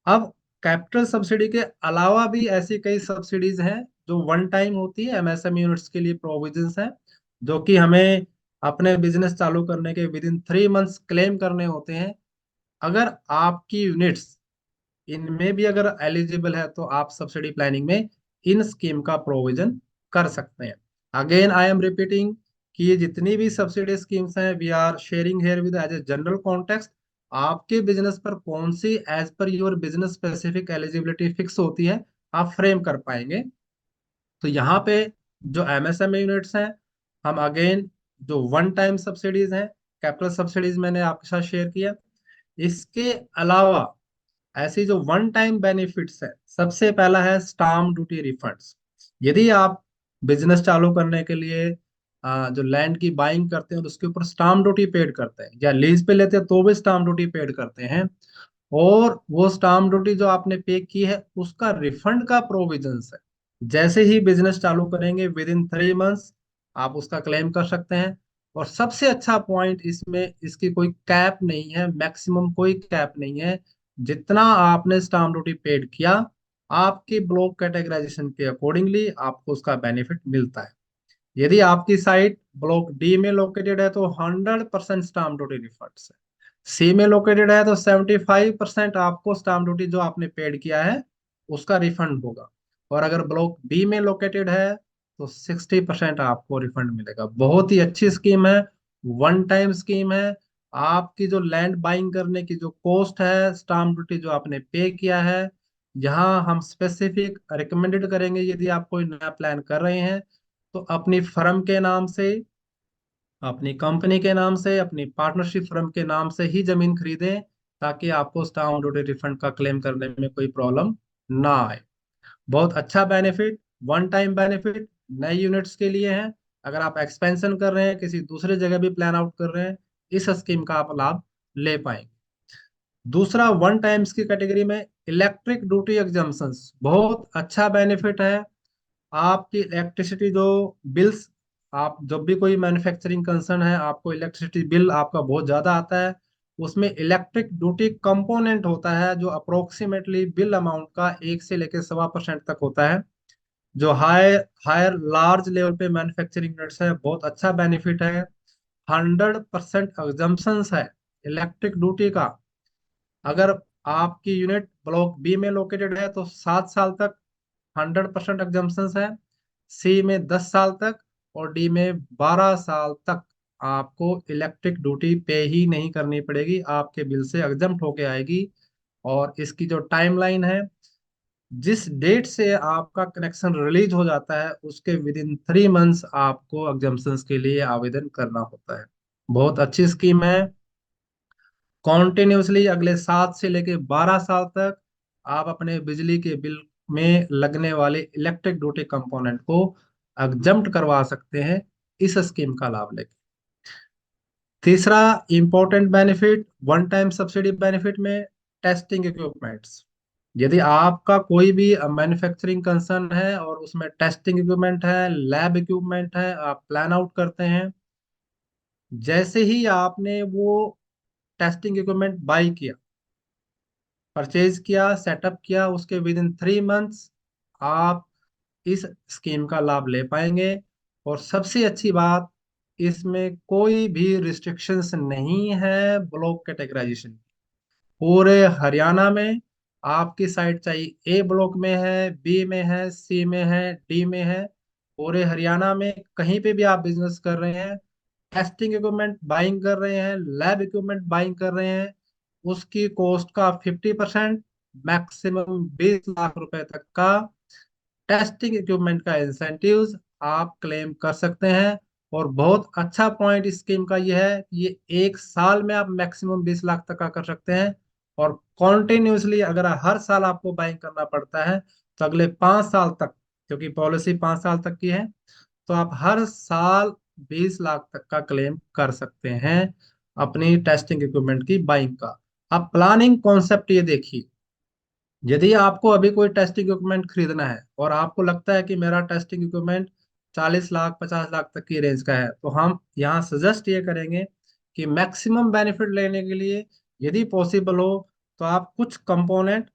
अब कैपिटल सब्सिडी के अलावा भी ऐसी कई सब्सिडीज हैं जो वन टाइम होती है, एमएसएमई यूनिट्स के लिए प्रोविजंस हैं, जो कि हमें अपने बिजनेस चालू करने के विद इन 3 मंथ्स क्लेम करने होते हैं। अगर आपकी यूनिट्स इनमें भी अगर एलिजिबल है, तो आप सब्सिडी प्लानिंग में इन स्कीम का प्रोविजन कर सकते हैं। अगेन आई एम रिपीटिंग कि ये जितनी भी सब्सिडी स्कीम्स हैं, we are sharing here with as a general context. आपके बिजनेस पर कौन सी as per your business specific eligibility fix होती है, आप फ्रेम कर पाएंगे। तो यहाँ पे जो एमएसएमई यूनिट्स हैं, हम अगेन जो वन टाइम सब्सिडीज हैं, कैपिटल सब्सिडीज मैंने आपके साथ शेयर किया। इसके अलावा ऐसी जो वन टाइम बेनिफिट्स है, सबसे पहला है स्टाम्प ड्यूटी रिफंड्स। यदि आप बिजनेस चालू करने के लिए जो लैंड की बाइंग करते हैं और उसके ऊपर स्टाम्प ड्यूटी पेड करते हैं, या लीज पे लेते हैं तो भी स्टाम्प ड्यूटी पेड करते हैं, और वो स्टाम्प ड्यूटी जो आपने पे की है उसका रिफंड का प्रोविजंस है, जैसे ही बिजनेस चालू करेंगे विद इन 3 मंथ्स आप उसका क्लेम कर सकते हैं। और सबसे अच्छा पॉइंट इसमें, इसकी कोई कैप नहीं है, मैक्सिमम कोई कैप नहीं है। जितना आपने स्टाम्प ड्यूटी पेड किया, आपकी ब्लॉक कैटेगराइजेशन के अकॉर्डिंगली आपको उसका बेनिफिट मिलता है। यदि आपकी साइट ब्लॉक डी में लोकेटेड है तो 100% स्टाम्प ड्यूटी रिफंड है। सी में लोकेटेड है तो 75% आपको स्टाम्प ड्यूटी जो आपने पेड किया है उसका रिफंड होगा। और अगर ब्लॉक बी में लोकेटेड है तो 60% आपको रिफंड मिलेगा। बहुत ही अच्छी स्कीम है, वन टाइम स्कीम है। आपकी जो लैंड बाइंग करने की जो कॉस्ट है, स्टाम्प ड्यूटी जो आपने पे किया है, यहाँ हम स्पेसिफिक रिकमेंडेड करेंगे यदि आप कोई नया प्लान कर रहे हैं तो अपनी फर्म के नाम से, अपनी कंपनी के नाम से, अपनी पार्टनरशिप फर्म के नाम से ही जमीन खरीदें, ताकि आपको स्टाम्प ड्यूटी रिफंड का क्लेम करने में कोई प्रॉब्लम ना आए। बहुत अच्छा बेनिफिट, वन टाइम बेनिफिट नए यूनिट्स के लिए है। अगर आप एक्सपेंशन कर रहे हैं, किसी दूसरे जगह भी प्लान आउट कर रहे हैं, इस स्कीम का आप लाभ ले पाएंगे। दूसरा, वन टाइम्स की कैटेगरी में इलेक्ट्रिक ड्यूटी एग्जम्पशंस, बहुत अच्छा बेनिफिट है। आपकी इलेक्ट्रिसिटी जो बिल्स, आप जब भी कोई मैन्युफैक्चरिंग कंसर्न है, आपको इलेक्ट्रिसिटी बिल आपका बहुत ज़्यादा आता है, उसमें इलेक्ट्रिक ड्यूटी कंपोनेंट होता है जो अप्रोक्सीमेटली बिल अमाउंट का 1 से लेकर 1.25% तक होता है। जो हायर लार्ज लेवल पे मैन्युफैक्चरिंग यूनिट्स है, बहुत अच्छा बेनिफिट है। 100% एग्जम्पशंस है इलेक्ट्रिक ड्यूटी का। अगर आपकी यूनिट ब्लॉक बी में लोकेटेड है तो 7 साल तक 100% एग्जम्पशन है। सी में 10 साल तक, और डी में 12 साल तक आपको इलेक्ट्रिक ड्यूटी पे ही नहीं करनी पड़ेगी, आपके बिल से एग्जम्प्ट होके आएगी। और इसकी जो टाइमलाइन है, जिस डेट से आपका कनेक्शन रिलीज हो जाता है उसके विद इन 3 मंथ्स आपको एग्जम्पशन के लिए आवेदन करना होता है। बहुत अच्छी स्कीम है। कॉन्टिन्यूसली अगले 7 से लेके 12 साल तक आप अपने बिजली के बिल में लगने वाले इलेक्ट्रिक ड्यूटी कंपोनेंट को एग्जम्प्ट करवा सकते हैं इस स्कीम का लाभ लेके। तीसरा important benefit one time subsidy benefit में, टेस्टिंग इक्विपमेंट्स। यदि आपका कोई भी मैन्युफैक्चरिंग कंसर्न है और उसमें टेस्टिंग इक्विपमेंट है, लैब इक्विपमेंट है, आप प्लान आउट करते हैं, जैसे ही आपने वो टेस्टिंग इक्विपमेंट बाई किया, परचेज किया, सेटअप किया, उसके विद इन 3 मंथ्स आप इस स्कीम का लाभ ले पाएंगे। और सबसे अच्छी बात, इसमें कोई भी रिस्ट्रिक्शंस नहीं है ब्लॉक कैटेगराइजेशन। पूरे हरियाणा में आपकी साइट चाहिए ए ब्लॉक में है, बी में है, सी में है, डी में है, पूरे हरियाणा में कहीं पे भी आप बिजनेस कर रहे हैं, टेस्टिंग इक्विपमेंट बाइंग कर रहे हैं, लैब इक्विपमेंट बाइंग कर रहे हैं, उसकी कॉस्ट का 50%, मैक्सिमम 20 लाख रुपए तक का टेस्टिंग इक्विपमेंट का इंसेंटिव्स आप क्लेम कर सकते हैं। और बहुत अच्छा पॉइंट इस स्कीम का यह है कि ये 1 साल में आप मैक्सिमम 20 लाख तक का कर सकते हैं। और कॉन्टिन्यूसली अगर हर साल आपको बाइंग करना पड़ता है तो अगले 5 साल तक, क्योंकि पॉलिसी 5 साल तक की है, तो आप हर साल 20 लाख तक का क्लेम कर सकते हैं अपनी टेस्टिंग इक्विपमेंट की बाइंग का। अब प्लानिंग कॉन्सेप्ट ये देखिए, यदि आपको अभी कोई टेस्टिंग इक्विपमेंट खरीदना है और आपको लगता है कि मेरा टेस्टिंग इक्विपमेंट 40 लाख 50 लाख तक की रेंज का है, तो हम यहाँ सजेस्ट ये करेंगे कि मैक्सिमम बेनिफिट लेने के लिए यदि पॉसिबल हो तो आप कुछ कंपोनेंट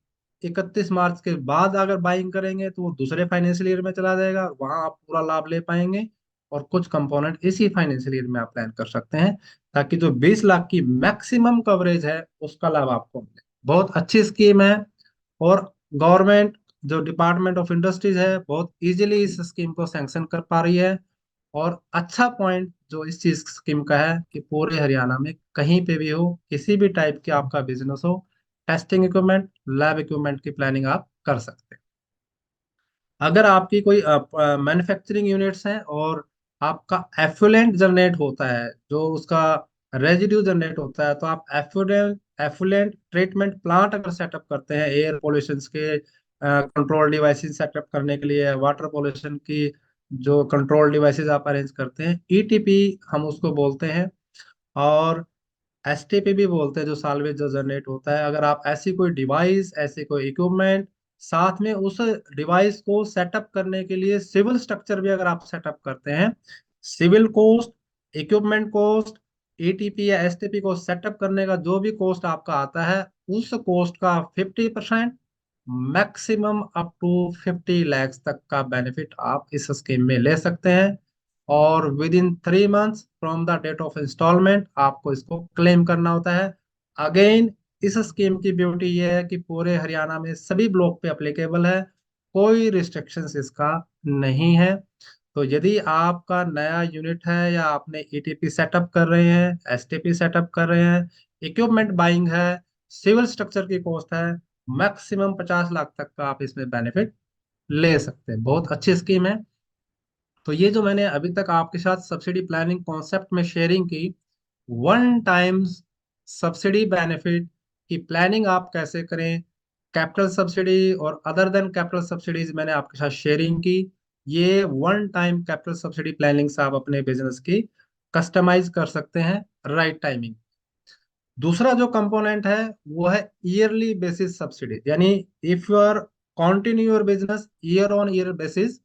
31 मार्च के बाद अगर बाइंग करेंगे तो वो दूसरे फाइनेंशियल ईयर में चला जाएगा, वहां आप पूरा लाभ ले पाएंगे। और कुछ कंपोनेंट इसी फाइनेंशियल ईयर में आप प्लान कर सकते हैं, ताकि जो 20 लाख की मैक्सिमम कवरेज है उसका लाभ आपको मिले। बहुत अच्छी स्कीम है। और गवर्नमेंट जो डिपार्टमेंट ऑफ इंडस्ट्रीज है बहुत इजीली इस स्कीम को सैंक्शन कर पा रही है। और अच्छा पॉइंट जो इस चीज स्कीम का है कि पूरे हरियाणा में कहीं पे भी हो, किसी भी टाइप की आपका बिजनेस हो, टेस्टिंग इक्विपमेंट, लैब इक्विपमेंट की प्लानिंग आप कर सकते हैं। अगर आपकी कोई मैन्युफैक्चरिंग यूनिट्स हैं और आपका एफ्लुएंट जनरेट होता है, जो उसका रेजिड्यू जनरेट होता है, तो आप एफ्लुएंट एफ्लुएंट ट्रीटमेंट प्लांट अगर सेटअप करते हैं एयर पोल्यूशन के कंट्रोल डिवाइसेस सेटअप करने के लिए, वाटर पोल्यूशन की जो कंट्रोल डिवाइसेस आप अरेंज करते हैं, ईटीपी हम उसको बोलते हैं। और एसटीपी भी बोलते हैं, जो साल्वेज जो जनरेट होता है। अगर आप ऐसी कोई डिवाइस, ऐसी कोई इक्विपमेंट साथ में उस डिवाइस को सेटअप करने के लिए सिविल स्ट्रक्चर भी अगर आप सेटअप करते हैं, civil cost, equipment cost, ATP या एसटीपी को सेटअप करने का जो भी कॉस्ट आपका आता है, उस कॉस्ट का 50%, मैक्सिमम अप टू 50 लाख तक का बेनिफिट आप इस स्कीम में ले सकते हैं। और within 3 months from the date of instalment आपको इसको क्लेम करना होता है। अगेन, इस स्कीम की ब्यूटी ये है कि पूरे हरियाणा में सभी ब्लॉक पे अप्लीकेबल है, कोई रिस्ट्रिक्शंस इसका नहीं है। तो यदि आपका नया यूनिट है या आपने ईटीपी सेटअप कर रहे हैं, एसटीपी सेटअप कर रहे हैं, इक्विपमेंट बाइंग है, सिविल स्ट्रक्चर की कॉस्ट है, मैक्सिमम 50 लाख तक का आप इसमें बेनिफिट ले सकते हैं। बहुत अच्छी स्कीम है। तो ये जो मैंने अभी तक आपके साथ सब्सिडी प्लानिंग कॉन्सेप्ट में शेयरिंग की, वन टाइम्स सब्सिडी बेनिफिट की प्लानिंग आप कैसे करें, कैपिटल सब्सिडी और अदर देन कैपिटल सब्सिडीज मैंने आपके साथ शेयरिंग की। ये one time capital subsidy planning से आप अपने बिजनेस की कस्टमाइज कर सकते हैं राइट टाइमिंग। दूसरा जो कंपोनेंट है वो है ईयरली बेसिस सब्सिडी, यानी if you are continue your business year on year basis,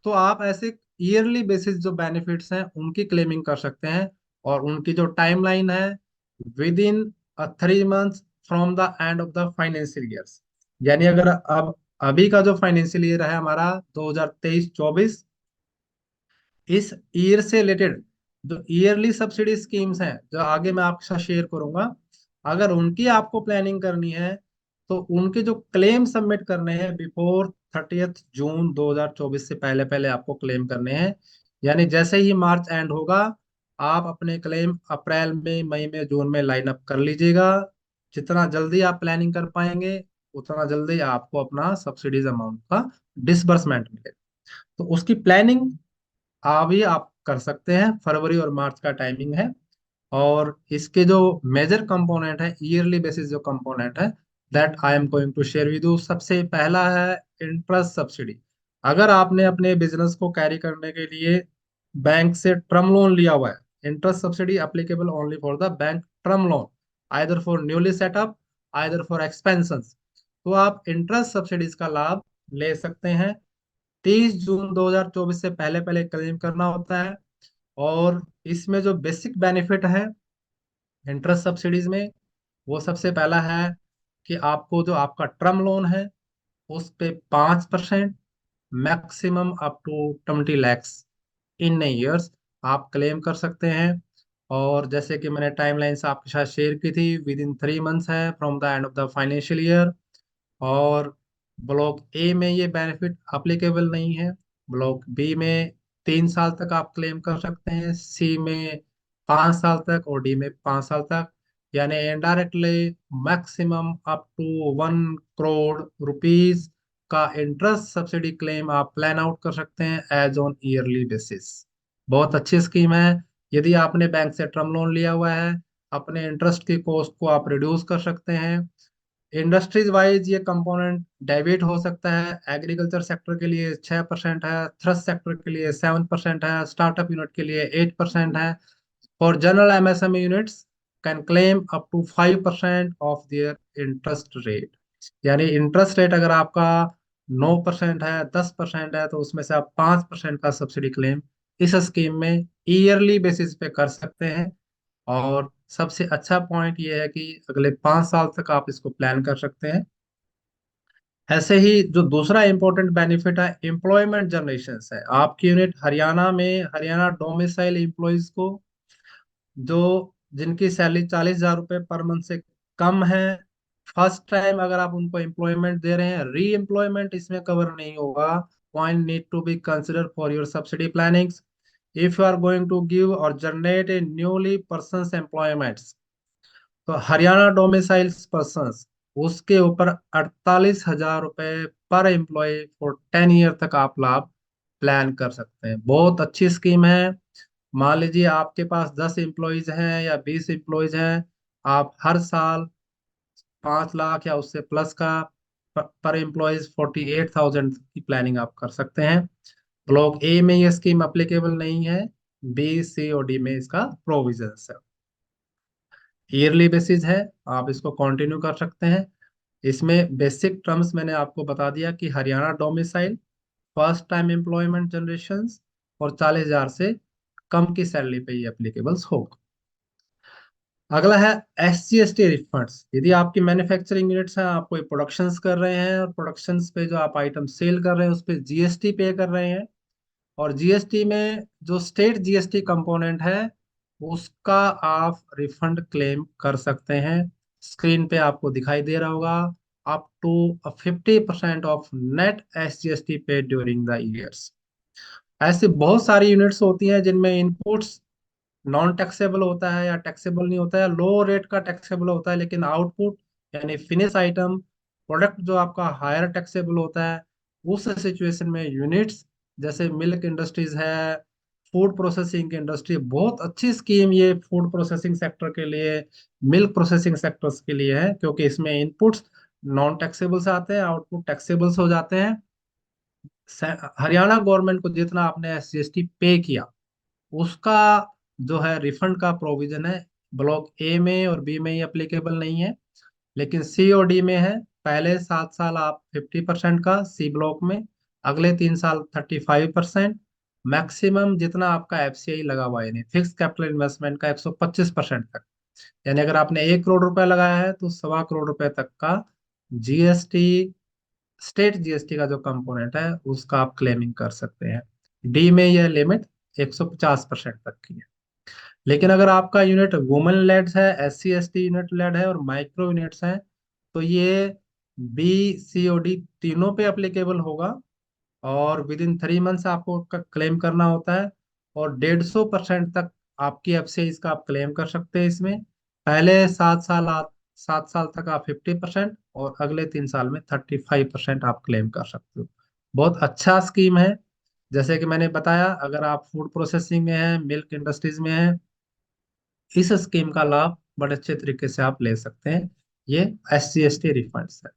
तो आप ऐसे ईयरली बेसिस जो बेनिफिट्स हैं उनकी क्लेमिंग कर सकते हैं। और उनकी जो टाइमलाइन है, within 3 months from the end of the financial years. यानी अगर अब अभी का जो फाइनेंशियल ईयर है हमारा 2023-24, इस ईयर से रिलेटेड जो ईयरली सब्सिडी स्कीम्स हैं जो आगे मैं आपके साथ शेयर करूंगा, अगर उनकी आपको प्लानिंग करनी है तो उनके जो क्लेम सबमिट करने हैं बिफोर 30 जून 2024 से पहले पहले आपको क्लेम करने हैं। यानी जैसे ही मार्च एंड होगा, आप अपने क्लेम अप्रैल में, मई में, जून में लाइन अप कर लीजिएगा। जितना जल्दी आप प्लानिंग कर पाएंगे उतना जल्दी आपको अपना सब्सिडीज अमाउंट का डिसबर्समेंट मिलेगा। तो उसकी प्लानिंग अभी आप कर सकते हैं, फरवरी और मार्च का टाइमिंग है। और इसके जो मेजर कंपोनेंट है, ईयरली बेसिस जो कंपोनेंट है, that I am going to share with you. सबसे पहला है इंटरेस्ट सब्सिडी। अगर आपने अपने बिजनेस को कैरी करने के लिए बैंक से टर्म लोन लिया हुआ है, interest subsidy applicable only for the bank term loan, either for newly setup, either for expansion. तो आप इंटरेस्ट सब्सिडीज का लाभ ले सकते हैं। 30 जून 2024 से पहले पहले क्लेम करना होता है। और इसमें जो बेसिक बेनिफिट है इंटरेस्ट सब्सिडीज में, वो सबसे पहला है कि आपको जो आपका टर्म लोन है उस पे 5%, maximum up to 20 lakhs in years आप क्लेम कर सकते हैं। और जैसे कि मैंने टाइमलाइंस आपके साथ शेयर की थी, विद इन 3 मंथ्स है from the end of the financial year. और ब्लॉक ए में ये बेनिफिट अप्लीकेबल नहीं है। ब्लॉक बी में 3 साल तक आप क्लेम कर सकते हैं, सी में 5 साल तक और डी में 5 साल तक। यानी indirectly maximum up to 1 crore rupees का इंटरेस्ट सब्सिडी क्लेम आप प्लान आउट कर सकते हैं एज ऑन ईयरली बेसिस। बहुत अच्छी स्कीम है। यदि आपने बैंक से टर्म लोन लिया हुआ है, अपने इंटरेस्ट की कॉस्ट को आप रिड्यूस कर सकते हैं। इंडस्ट्रीज वाइज ये कंपोनेंट डेबिट हो सकता है। एग्रीकल्चर सेक्टर के लिए 6% है, थ्रेस सेक्टर के लिए 7% है, स्टार्टअप यूनिट के लिए 8% है। For general MSME units can claim up to 5% of their interest rate. यानी इंटरेस्ट रेट अगर आपका 9% है, 10% है, तो उसमें से आप 5% का सब्सिडी क्लेम इस स्कीम में ईयरली बेसिस पे कर सकते हैं। और सबसे अच्छा पॉइंट ये है कि अगले 5 साल तक आप इसको प्लान कर सकते हैं। ऐसे ही जो दूसरा इंपॉर्टेंट बेनिफिट है, एम्प्लॉयमेंट जनरेशन है। आपकी यूनिट हरियाणा में, हरियाणा डोमिसाइल एम्प्लॉयज को जो जिनकी सैलरी 40,000 रुपये पर मंथ से कम है, फर्स्ट टाइम अगर आप उनको एम्प्लॉयमेंट दे रहे हैं, री एम्प्लॉयमेंट इसमें कवर नहीं होगा। Point need to be consider for your subsidy planning. If you are going to give और generate a newly person employment, तो हरियाणा डोमिसाइल पर्सन उसके ऊपर 48,000 रुपये पर एम्प्लॉय फॉर 10 ईयर तक आप लाभ प्लान कर सकते हैं। बहुत अच्छी स्कीम है। मान लीजिए आपके पास 10 एम्प्लॉयज हैं या 20 एम्प्लॉयज हैं, आप हर साल 5 लाख या उससे प्लस का पर एम्प्लॉयज 48,000 की प्लानिंग आप कर सकते हैं। ब्लॉक ए में ये स्कीम अप्लीकेबल नहीं है, बी, सी और डी में इसका प्रोविजन है। ईयरली बेसिस है, आप इसको कंटिन्यू कर सकते हैं। इसमें बेसिक टर्म्स मैंने आपको बता दिया कि Haryana domicile, first time employment generation, और 40,000 से कम की सैलरी पे ये एप्लीकेबल्स होगा। अगला है SGST रिफंड्स। यदि आपकी मैन्युफैक्चरिंग यूनिट्स हैं, आप कोई प्रोडक्शंस कर रहे हैं और प्रोडक्शंस पे जो आप आइटम सेल कर रहे हैं उस पे जीएसटी पे कर रहे हैं, और जीएसटी में जो स्टेट जीएसटी कंपोनेंट है उसका आप रिफंड क्लेम कर सकते हैं। स्क्रीन पे आपको दिखाई दे रहा होगा, up to 50% of net SGST पे ड्यूरिंग द ईयर्स। ऐसी बहुत सारी यूनिट्स होती हैं जिनमें इनपुट्स नॉन टैक्सेबल होता है या टैक्सेबल नहीं होता है, लो रेट का टैक्सेबल होता है, लेकिन आउटपुट यानी फिनिश आइटम प्रोडक्ट जो आपका हायर टैक्सेबल होता है। उस सिचुएशन में यूनिट्स जैसे मिल्क इंडस्ट्रीज है, फूड प्रोसेसिंग इंडस्ट्री, बहुत अच्छी स्कीम ये फूड प्रोसेसिंग सेक्टर के लिए, मिल्क प्रोसेसिंग सेक्टर्स के लिए है, क्योंकि इसमें इनपुट्स नॉन टैक्सेबल से आते हैं, आउटपुट टैक्सेबल हो जाते हैं। हरियाणा गवर्नमेंट को जितना आपने SGST पे किया उसका जो है रिफंड का प्रोविजन है, ब्लॉक ए में और बी में ही एप्लीकेबल नहीं है, लेकिन सी और डी में है। पहले 7 साल आप 50% का सी ब्लॉक में, अगले 3 साल 35%, मैक्सिमम जितना आपका FCI लगा हुआ है यानी फिक्स कैपिटल इन्वेस्टमेंट का 125% तक। यानी अगर आपने 1 करोड़ रुपया लगाया है तो 1.25 करोड़ तक का जीएसटी, स्टेट जीएसटी का जो कंपोनेंट है उसका आप क्लेमिंग कर सकते हैं। डी में यह लिमिट 150% तक की है। लेकिन अगर आपका यूनिट वुमेन लेड है, SC ST यूनिट लेड है और माइक्रो यूनिट्स हैं, तो ये BCOD तीनों पे अप्लीकेबल होगा, और विद इन 3 मंथ्स आपको क्लेम करना होता है, और 150% तक आपकी FCI इसका आप क्लेम कर सकते हैं इसमें। पहले 7 साल आप 7 साल तक आप 50%, और अगले 3 साल में 35% आप क्लेम कर सकते हो। बहुत अच्छा स्कीम है। जैसे कि मैंने बताया, अगर आप फूड प्रोसेसिंग में हैं, मिल्क इंडस्ट्रीज में हैं, इस स्कीम का लाभ बड़े अच्छे तरीके से आप ले सकते हैं। ये SGST रिफंड्स है।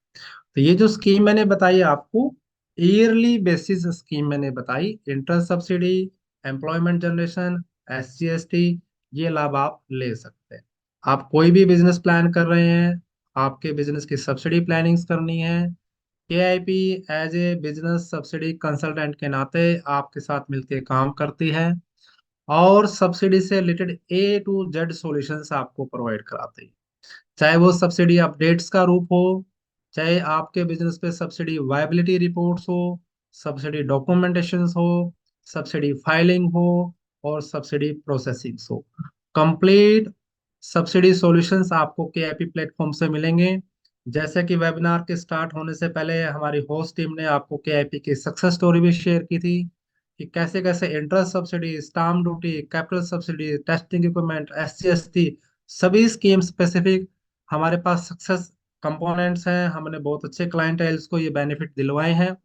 तो ये जो स्कीम मैंने बताई आपको, ईयरली बेसिस स्कीम मैंने बताई, interest subsidy, employment generation, SGST, ये लाभ आप ले सकते हैं। आप कोई भी बिजनेस प्लान कर रहे हैं, आपके बिजनेस की सब्सिडी प्लानिंग्स करनी है, KIP as a business subsidy consultant के नाते आपके साथ मिलकर काम करती है, और सब्सिडी से related A to Z solutions आपको प्रोवाइड कराते हैं। चाहे वो सब्सिडी अपडेट्स का रूप हो, चाहे आपके बिजनेस पे सब्सिडी वायबिलिटी रिपोर्ट्स हो, सब्सिडी डॉक्यूमेंटेशन हो, सब्सिडी फाइलिंग हो, और सब्सिडी प्रोसेसिंग हो, कंप्लीट सब्सिडी सॉल्यूशंस आपको KIP प्लेटफॉर्म से मिलेंगे। जैसे कि वेबिनार के स्टार्ट होने से पहले हमारी होस्ट टीम ने आपको KIP की सक्सेस स्टोरी भी शेयर की थी, कि कैसे कैसे interest subsidy, stamp duty, capital subsidy, testing equipment, SGST, सभी स्कीम स्पेसिफिक हमारे पास सक्सेस कंपोनेंट्स हैं। हमने बहुत अच्छे क्लाइंटाइल्स को ये बेनिफिट दिलवाए हैं।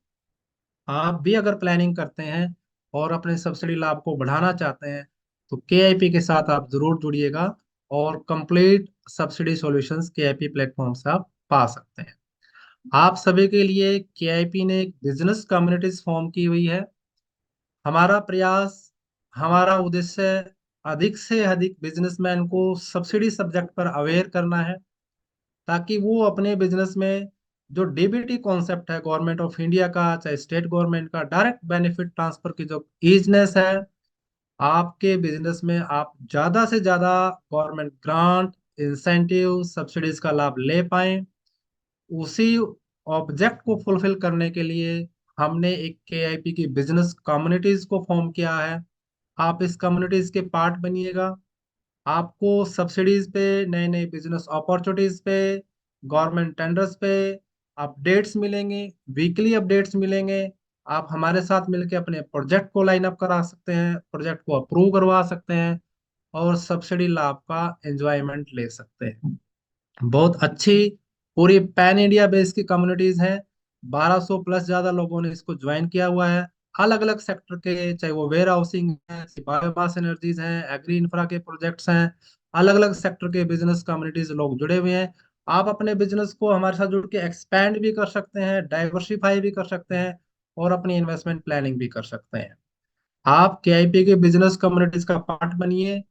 आप भी अगर प्लानिंग करते हैं और अपने सब्सिडी लाभ को बढ़ाना चाहते हैं, तो KIP के साथ आप जरूर जुड़िएगा, और complete subsidy solutions KIP platform से आप पा सकते हैं। आप सभी के लिए KIP ने एक बिजनेस कम्युनिटीज फॉर्म की हुई है। हमारा प्रयास, हमारा उद्देश्य अधिक से अधिक बिजनेसमैन को सब्सिडी सब्जेक्ट पर अवेयर करना है, ताकि वो अपने बिजनेस में जो DBT कॉन्सेप्ट है गवर्नमेंट ऑफ इंडिया का, चाहे स्टेट गवर्नमेंट का, डायरेक्ट बेनिफिट ट्रांसफर की जो ईजनेस है, आपके बिजनेस में आप ज्यादा से ज्यादा गवर्नमेंट ग्रांट, इंसेंटिव, सब्सिडीज का लाभ ले पाएं। उसी ऑब्जेक्ट को फुलफिल करने के लिए हमने एक KIP की बिजनेस कम्युनिटीज को फॉर्म किया है। आप इस कम्युनिटीज के पार्ट बनिएगा। आपको सब्सिडीज पे, नए नए बिजनेस अपॉर्चुनिटीज पे, गवर्नमेंट टेंडर्स पे अपडेट्स मिलेंगे, वीकली अपडेट्स मिलेंगे। आप हमारे साथ मिलकर अपने प्रोजेक्ट को लाइन अप करा सकते हैं, प्रोजेक्ट को अप्रूव करवा सकते हैं, और सब्सिडी लाभ का एंजॉयमेंट ले सकते हैं। बहुत अच्छी पूरी पैन इंडिया बेस की कम्युनिटीज हैं। 1200 प्लस ज्यादा लोगों ने इसको ज्वाइन किया हुआ है। अलग अलग सेक्टर के, चाहे वो वेयर हाउसिंग है, बायोमास एनर्जीज हैं, एग्री इंफ्रा के प्रोजेक्ट्स हैं, अलग अलग सेक्टर के बिजनेस कम्युनिटीज लोग जुड़े हुए हैं। आप अपने बिजनेस को हमारे साथ जुड़ के एक्सपैंड भी कर सकते हैं, डाइवर्सिफाई भी कर सकते हैं, और अपनी इन्वेस्टमेंट प्लानिंग भी कर सकते हैं। आप KIP के बिजनेस कम्युनिटीज का पार्ट बनिए।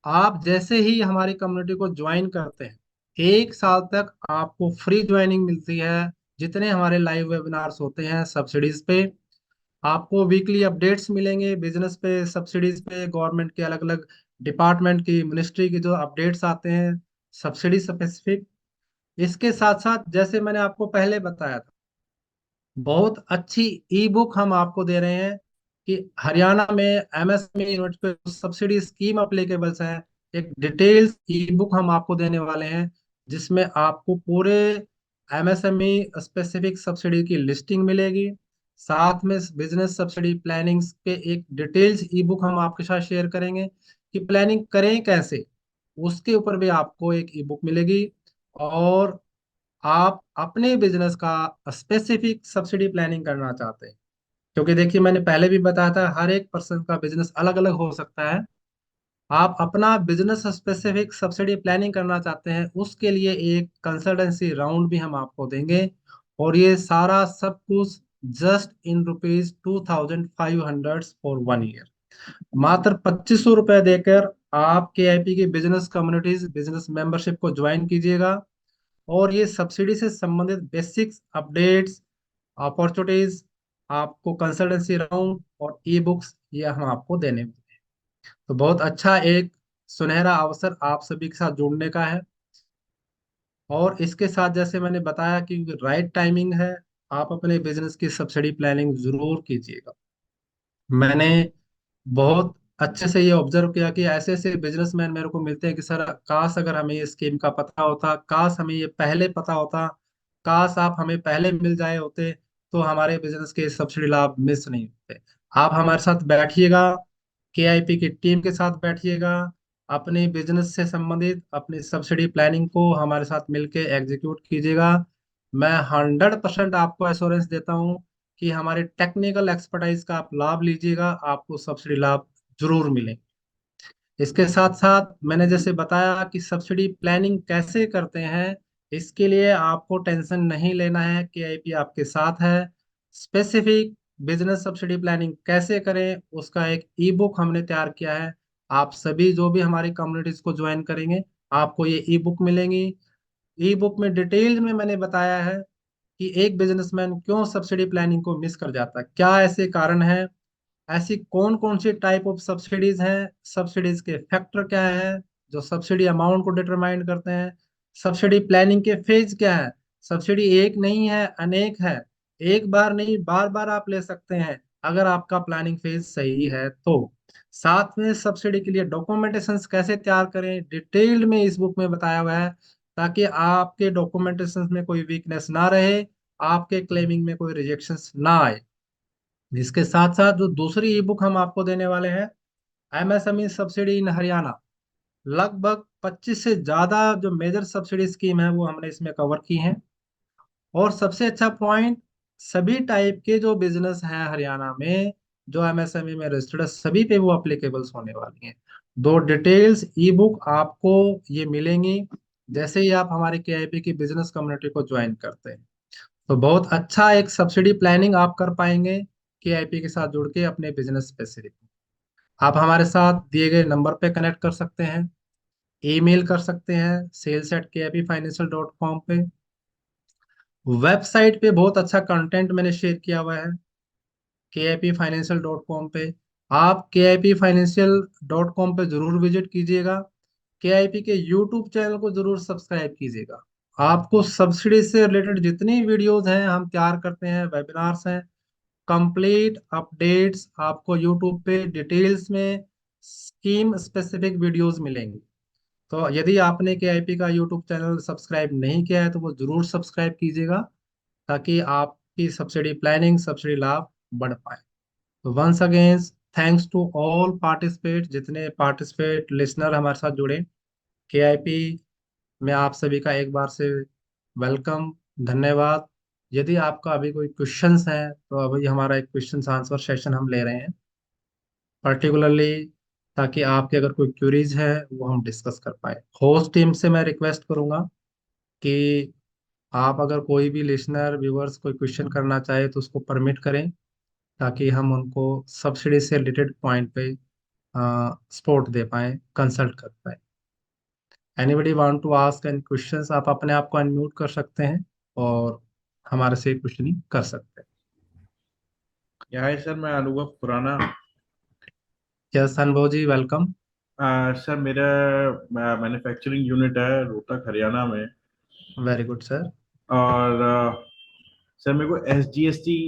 आप जैसे ही हमारी कम्युनिटी को ज्वाइन करते हैं, एक साल तक आपको फ्री ज्वाइनिंग मिलती है। जितने हमारे लाइव वेबिनार्स होते हैं सब्सिडीज पे, आपको वीकली अपडेट्स मिलेंगे बिजनेस पे, सब्सिडीज पे, गवर्नमेंट के अलग अलग डिपार्टमेंट की, मिनिस्ट्री की जो अपडेट्स आते हैं सब्सिडी स्पेसिफिक। इसके साथ साथ जैसे मैंने आपको पहले बताया था, बहुत अच्छी ई बुक हम आपको दे रहे हैं कि हरियाणा में एमएसएमई यूनिट पे सब्सिडी स्कीम अप्लीकेबल्स है। एक डिटेल्स ई बुक हम आपको देने वाले हैं जिसमें आपको पूरे एमएसएमई स्पेसिफिक सब्सिडी की लिस्टिंग मिलेगी। साथ में बिजनेस सब्सिडी प्लानिंग पे एक डिटेल्स ई बुक हम आपके साथ शेयर करेंगे कि प्लानिंग करें कैसे, उसके ऊपर भी आपको एक ई बुक मिलेगी। और आप अपने बिजनेस का स्पेसिफिक सब्सिडी प्लानिंग करना चाहते हैं, क्योंकि देखिए मैंने पहले भी बताया था हर एक पर्सन का बिजनेस अलग अलग हो सकता है। आप अपना बिजनेस स्पेसिफिक सब्सिडी प्लानिंग करना चाहते हैं, उसके लिए एक कंसल्टेंसी राउंड भी हम आपको देंगे। और ये सारा सब कुछ जस्ट इन ₹2500 फॉर 1 ईयर। मात्र ₹2500 देकर आप KIP की बिजनेस कम्युनिटीज बिजनेस मेंबरशिप को ज्वाइन कीजिएगा। और ये सब्सिडी से संबंधित बेसिक्स अपडेट्स, अपॉर्चुनिटीज, आपको कंसल्टेंसी राउंड और ई बुक्स ये हम आपको देने वाले हैं। तो बहुत अच्छा एक सुनहरा अवसर आप सभी के साथ जुड़ने का है। और इसके साथ जैसे मैंने बताया कि राइट टाइमिंग है, आप अपने बिजनेस की सब्सिडी प्लानिंग जरूर कीजिएगा। मैंने बहुत अच्छे से ये ऑब्जर्व किया कि ऐसे ऐसे बिजनेसमैन मेरे को मिलते हैं कि सर काश अगर हमें ये स्कीम का पता होता, काश हमें ये पहले पता होता, काश आप हमें पहले मिल जाए होते तो हमारे बिजनेस के सब्सिडी लाभ मिस नहीं होते। आप हमारे साथ बैठिएगा, KIP की टीम के साथ बैठिएगा, अपने बिजनेस से संबंधित अपनी सब्सिडी प्लानिंग को हमारे साथ मिलके एग्जीक्यूट कीजिएगा। मैं 100% आपको एश्योरेंस देता हूँ कि हमारे टेक्निकल एक्सपर्टाइज का आप लाभ लीजिएगा, आपको सब्सिडी लाभ जरूर मिलेंगे। इसके साथ साथ मैंने जैसे बताया कि सब्सिडी प्लानिंग कैसे करते हैं, इसके लिए आपको टेंशन नहीं लेना है, KIP आपके साथ है। स्पेसिफिक बिजनेस सब्सिडी प्लानिंग कैसे करें उसका एक ई बुक हमने तैयार किया है। आप सभी जो भी हमारी कम्युनिटीज को ज्वाइन करेंगे, आपको ये ई बुक मिलेंगी। ई बुक में डिटेल में मैंने बताया है कि एक बिजनेसमैन क्यों सब्सिडी प्लानिंग को मिस कर जाता है, क्या ऐसे कारण है, ऐसी कौन कौन सी टाइप ऑफ सब्सिडीज हैं, सब्सिडीज के फैक्टर क्या है जो सब्सिडी अमाउंट को डिटरमाइन करते हैं, सब्सिडी प्लानिंग के फेज क्या है। सब्सिडी एक नहीं है, अनेक है। एक बार नहीं, बार बार आप ले सकते हैं अगर आपका प्लानिंग फेज सही है तो। साथ में सब्सिडी के लिए डॉक्यूमेंटेशन कैसे तैयार करें, डिटेल्ड में इस बुक में बताया हुआ है, ताकि आपके डॉक्यूमेंटेशन में कोई वीकनेस ना रहे, आपके क्लेमिंग में कोई रिजेक्शंस ना आए। इसके साथ साथ जो दूसरी ई बुक हम आपको देने वाले हैं, MSME सब्सिडी इन हरियाणा, लगभग 25 से ज्यादा जो मेजर सब्सिडी स्कीम है वो हमने इसमें कवर की हैं। और सबसे अच्छा पॉइंट, सभी टाइप के जो बिजनेस हैं हरियाणा में जो MSME में रजिस्टर्ड है, सभी पे वो अप्लीकेबल्स होने वाली हैं। दो डिटेल्स ई बुक आपको ये मिलेंगी जैसे ही आप हमारे KIP की बिजनेस कम्युनिटी को ज्वाइन करते हैं। तो बहुत अच्छा एक सब्सिडी प्लानिंग आप कर पाएंगे KIP के साथ जुड़ के अपने बिजनेस स्पेसिफिक। आप हमारे साथ दिए गए नंबर पे कनेक्ट कर सकते हैं, ईमेल कर सकते हैं sales@kipfinancial.com पे। वेबसाइट पे बहुत अच्छा कंटेंट मैंने शेयर किया हुआ है KIPfinancial.com पे। आप KIPfinancial.com पे जरूर विजिट कीजिएगा। KIP के यूट्यूब चैनल को जरूर सब्सक्राइब कीजिएगा। आपको सब्सिडी से रिलेटेड जितनी वीडियोस हैं हम तैयार करते हैं, वेबिनार्स हैं, कंप्लीट अपडेट्स आपको यूट्यूब पे डिटेल्स में स्कीम स्पेसिफिक वीडियोस मिलेंगी। तो यदि आपने KIP का यूट्यूब चैनल सब्सक्राइब नहीं किया है तो वो जरूर सब्सक्राइब कीजिएगा, ताकि आपकी सब्सिडी प्लानिंग, सब्सिडी लाभ बढ़ पाए। तो once again, thanks to all participate, जितने पार्टिसिपेट लिसनर हमारे साथ जुड़े। KIP में आप सभी का एक बार से वेलकम, धन्यवाद। यदि आपका अभी कोई क्वेश्चंस हैं तो अभी हमारा एक क्वेश्चंस आंसर सेशन हम ले रहे हैं पर्टिकुलरली, ताकि आपके अगर कोई क्वेरीज है वो हम डिस्कस कर पाए। होस्ट टीम से मैं रिक्वेस्ट करूंगा कि आप अगर कोई भी लिसनर व्यूअर्स कोई क्वेश्चन करना चाहे तो उसको परमिट करें, ताकि हम उनको सब्सिडी से रिलेटेड पॉइंट पे सपोर्ट दे पाए, कंसल्ट कर पाए। Anybody want to ask any questions? आप अपने आप को अनम्यूट कर सकते हैं और हमारे से क्वेश्चनिंग कर सकते हैं। या है सर, मैं अनुभव खुराना। यस अनुभव जी, वेलकम। सर मेरा मैन्युफैक्चरिंग यूनिट है रोहतक हरियाणा में। Very good sir. और सर मेरे को SGST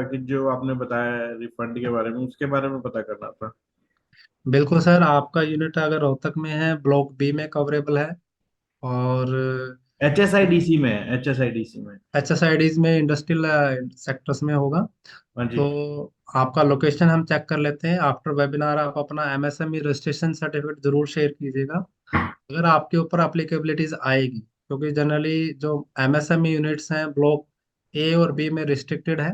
की जो आपने बताया है रिफंड के बारे में, उसके बारे में पता करना था। बिल्कुल सर, आपका यूनिट अगर रोहतक में है, ब्लॉक बी में कवरेबल है। और HSIDC में है, HSIDC में। HSIDs में इंडस्ट्रियल सेक्टर्स में होगा। हाँ जी। तो आपका लोकेशन हम चेक कर लेते हैं। आफ्टर वेबिनार आप अपना MSME रजिस्ट्रेशन सर्टिफिकेट जरूर शेयर कीजिएगा, अगर आपके ऊपर अप्लीकेबिलिटीज आएगी, क्योंकि जनरली जो MSME यूनिट्स हैं ब्लॉक ए और बी में रिस्ट्रिक्टेड है।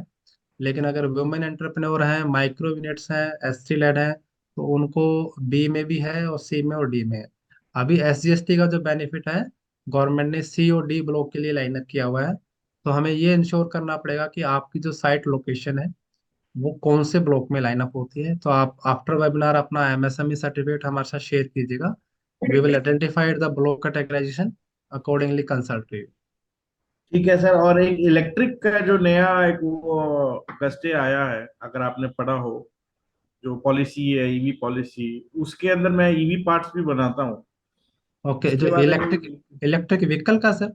लेकिन अगर वुमेन एंटरप्रेन्योर हैं, माइक्रो यूनिट्स हैं, SC लेड हैं, तो उनको बी में भी है और सी में और डी में है। अभी SGST का जो बेनिफिट है, गवर्नमेंट ने सी और डी ब्लॉक के लिए लाइन अप किया हुआ है। तो हमें ये इंश्योर करना पड़ेगा कि आपकी जो साइट लोकेशन है वो कौन से ब्लॉक में लाइन अप होती है। तो आप आफ्टर वेबिनार अपना MSME सर्टिफिकेट हमारे साथ शेयर कीजिएगा। We will identify the block categorisation, accordingly consult you. ठीक है सर। और एक इलेक्ट्रिक का जो नया एक वो गस्टे आया है, अगर आपने पढ़ा हो, जो पॉलिसी है ईवी पॉलिसी, उसके अंदर मैं ईवी पार्ट्स भी बनाता हूँ। ओके, जो उसके बारे में इलेक्ट्रिक इलेक्ट्रिक व्हीकल का सर?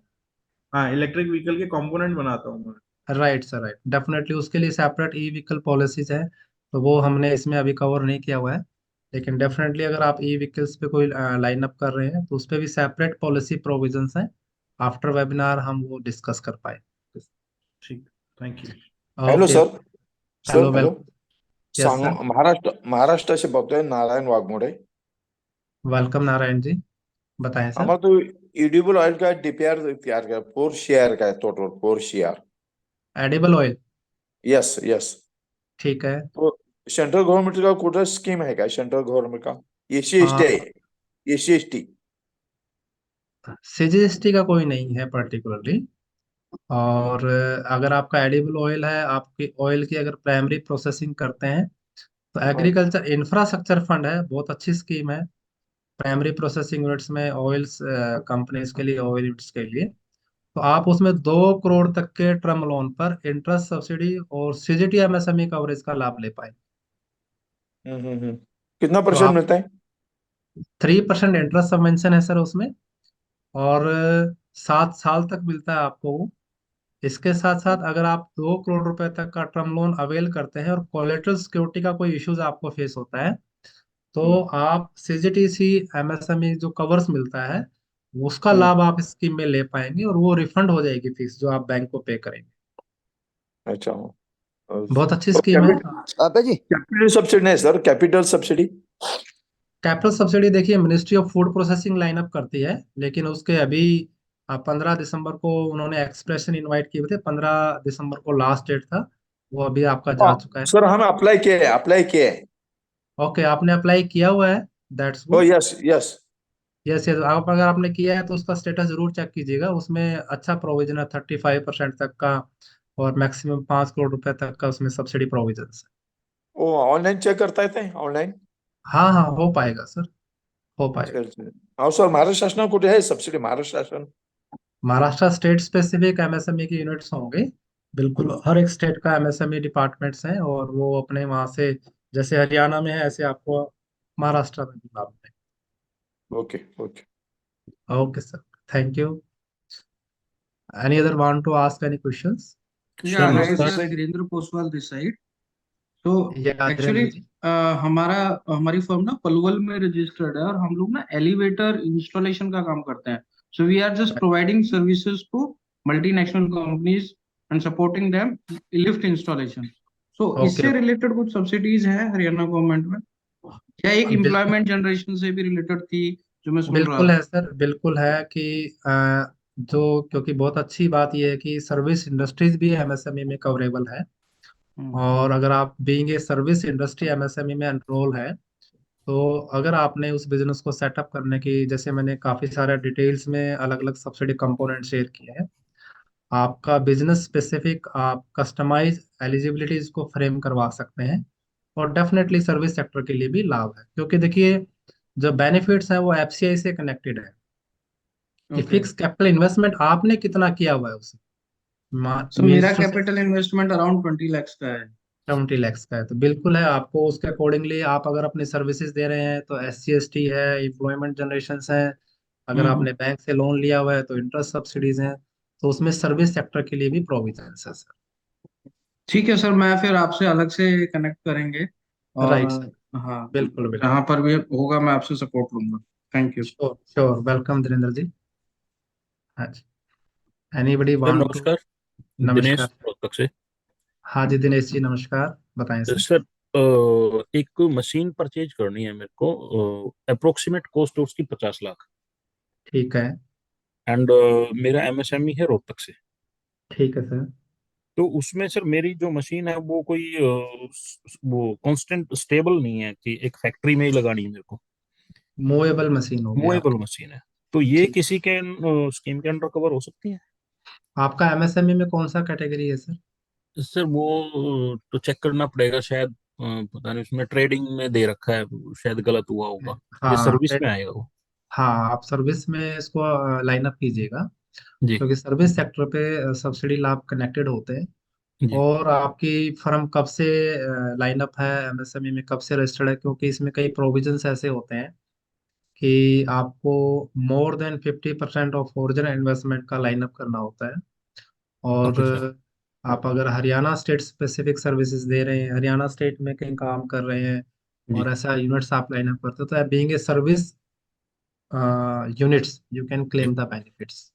हाँ, इलेक्ट्रिक व्हीकल के कंपोनेंट बनाता हूँ मैं। राइट सर, राइट, डेफिनेटली उसके लिए सेपरेट ई व्हीकल पॉलिसीज है। तो वो हमने इसमें अभी कवर नहीं किया हुआ है। लेकिन डेफिनेटली अगर आप ई व्हीकल्स पे कोई लाइन अप कर रहे हैं तो उस पे भी सेपरेट पॉलिसी प्रोविजंस हैं। आफ्टर वेबिनार हम वो डिस्कस कर पाए। ठीक। Thank you. Hello okay. Sir. Sir hello, hello. Welcome. Yes सांग सर। महाराष्ट्राशी बोलतोय, नारायण वाघमोडे. वेलकम नारायण जी, बताएं सर। आम्हाला तो इडिबल ऑइल का DPR तयार का 4 शेअर का total 4 share. Edible oil. Yes yes. ठीक है। तो सेंट्रल गवर्नमेंट का कुठं स्कीम आहे का सेंट्रल गवर्नमेंट का? SC ST आहे. SC ST. CGST का कोई नहीं है पर्टिकुलरली। और अगर आपका एडिबल ऑयल है, आपकी ऑयल की अगर प्राइमरी प्रोसेसिंग करते हैं, तो हाँ. एग्रीकल्चर इंफ्रास्ट्रक्चर फंड है, बहुत अच्छी स्कीम है। प्राइमरी प्रोसेसिंग यूनिट्स में ऑयल्स कंपनीज के लिए, ऑयल यूनिट्स के लिए। तो आप उसमें 2 करोड़ तक के टर्म लोन पर इंटरेस्ट सब्सिडी और CGT MSME कवरेज का लाभ ले पाए। हम्म. कितना तो परसेंट आप मिलता है? 3% इंटरेस्ट सबवेंशन है सर उसमें। और 7 साल तक मिलता है आपको वो। इसके साथ साथ अगर आप 2 करोड़ रुपए तक का टर्म लोन अवेल करते हैं और कोलेटरल सिक्योरिटी का कोई इश्यूज आपको फेस होता है, तो हम्म. आप CGTC MSME जो कवर्स मिलता है उसका हम्म. लाभ आप स्कीम में ले पाएंगे, और वो रिफंड हो जाएगी फीस जो आप बैंक को पे करेंगे। अच्छा. बहुत अच्छी तो स्कीम है। आपा जी। कैपिटल सब्सिडी नाही sir, capital subsidy. Capital subsidy देखिए ministry of food processing line up करती है, लेकिन उसके अभी 15 दिसंबर को उन्होंने एक्सप्रेशन इनवाइट किए थे। 15 दिसंबर को लास्ट डेट था, वो अभी आपका जा चुका है। सर हम अप्लाई किया है. ओके, आपने अप्लाई किया हुआ है। That's oh good. Yes yes. Yes yes, आप अगर आपने किया है तो उसका स्टेटस जरूर चेक कीजिएगा। उसमें अच्छा प्रोविजन है 35% तक का, और मैक्सिमम 5 करोड़ रुपए तक का उसमें सब्सिडी प्रोविजन है। ओ ऑनलाइन चेक करता येते ऑनलाइन. हाँ हाँ, हो पाएगा सर, हो पाएगा। चल चल. अहो सर, महाराष्ट्र शासन कुठे आहे सबसिडी? महाराष्ट्र शासन. महाराष्ट्र स्टेट स्पेसिफिक MSME की यूनिट्स होंगे। बिल्कुल हर एक स्टेट का MSME डिपार्टमेंट्स हैं, और वो अपने वहाँ से, जैसे हरियाणा में है ऐसे आपको महाराष्ट्र में भी लाभ ओके ओके. है। Okay sir, thank you. Any other want to ask any questions? Yeah, no hi sir, sir. Virendra Poswal this side. So yeah actually Dhirendra ji. हमारा हमारी फर्म ना पलवल में रजिस्टर्ड है, और हम लोग ना एलिवेटर इंस्टॉलेशन का काम करते हैं. So we are just providing services to multinational companies and supporting them lift installation. So okay. इससे रिलेटेड कुछ सब्सिडीज है हरियाणा गवर्नमेंट में, क्या एक बिल्कुल, एम्प्लॉयमेंट जनरेशन से भी रिलेटेड थी जो मैं सुन रहा बिल्कुल था. है सर, बिल्कुल है कि जो, क्योंकि बहुत अच्छी बात यह है कि सर्विस इंडस्ट्रीज भी MSME में कवरेबल है। हम्म. और अगर आप being a service industry MSME में एनरोल है, तो अगर आपने उस बिजनेस को सेटअप करने की, जैसे मैंने काफी सारे डिटेल्स में अलग अलग सब्सिडी कंपोनेंट शेयर किए हैं, आपका बिजनेस स्पेसिफिक आप कस्टमाइज एलिजिबिलिटीज को फ्रेम करवा सकते हैं। और डेफिनेटली सर्विस सेक्टर के लिए भी लाभ है, क्योंकि देखिए जो बेनिफिट्स हैं वो FCI से कनेक्टेड है। कि ओके। फिक्स कैपिटल इन्वेस्टमेंट आपने कितना किया हुआ है उसमें। सो मेरा मीन्स टू से कैपिटल इन्वेस्टमेंट अराउंड 20 lakhs का है। 70 lakhs का है, तो बिल्कुल है आपको उसके अकॉर्डिंगली, आप अगर अपनी सर्विसेज दे रहे हैं तो SC ST है, एम्प्लॉयमेंट जनरेशन है, अगर हम्म। आपने बैंक से लोन लिया हुआ है तो इंटरेस्ट सब्सिडीज हैं, तो उसमें सर्विस सेक्टर के लिए भी प्रोविजन है सर। ठीक है सर, मैं फिर आपसे अलग से कनेक्ट करेंगे, और राइट सर, हाँ, बिल्कुल बिल्कुल। जहाँ पर भी होगा मैं आपसे सपोर्ट लूंगा। Thank you. Sure sure, welcome Dhirendra ji. हाँ जी, एनीबडी सर वांट टू। नमस्कार। दिनेश नमस्कार। रोहतक से। हाँ जी दिनेश जी, नमस्कार, बताएं सर। सर एक मशीन परचेज करनी है मेरे को। अप्रोक्सीमेट कॉस्ट है उसकी 50 लाख। ठीक है। एंड मेरा MSME है रोहतक से। ठीक है सर। तो उसमें सर मेरी जो मशीन है वो कोई वो कांस्टेंट स्टेबल नहीं है कि एक फैक्ट्री में ही लगानी है मेरे को। मूवेबल मशीन होगी मूवेबल आपकी। मशीन है। तो ये ठीक। किसी के स्कीम के अंडर कवर हो सकती है? आपका MSME में कौन सा कैटेगरी है सर? सर वो तो चेक करना पड़ेगा शायद। पता नहीं उसमें ट्रेडिंग में दे रखा है, शायद गलत हुआ होगा। ये हाँ सर्विस में आएगा वो? हाँ, आप सर्विस में इसको लाइन अप कीजिएगा, जी क्योंकि सर्विस सेक्टर पे सब्सिडी लाभ कनेक्टेड होते हैं। जी। और आपकी फर्म कब से लाइन अप है, MSME में कब से रजिस्टर्ड है, क्योंकि इसमें कई प्रोविजंस ऐसे होते हैं कि आपको more than 50% of original investment का लाइन अप करना होता है। और ओके सर। आप अगर हरियाणा स्टेट स्पेसिफिक सर्विसेज दे रहे हैं, हरियाणा स्टेट में कहीं काम कर रहे हैं, जी। और ऐसा यूनिट्स आप लाइन अप करते हो, तो being a service units you can जी। Claim the benefits.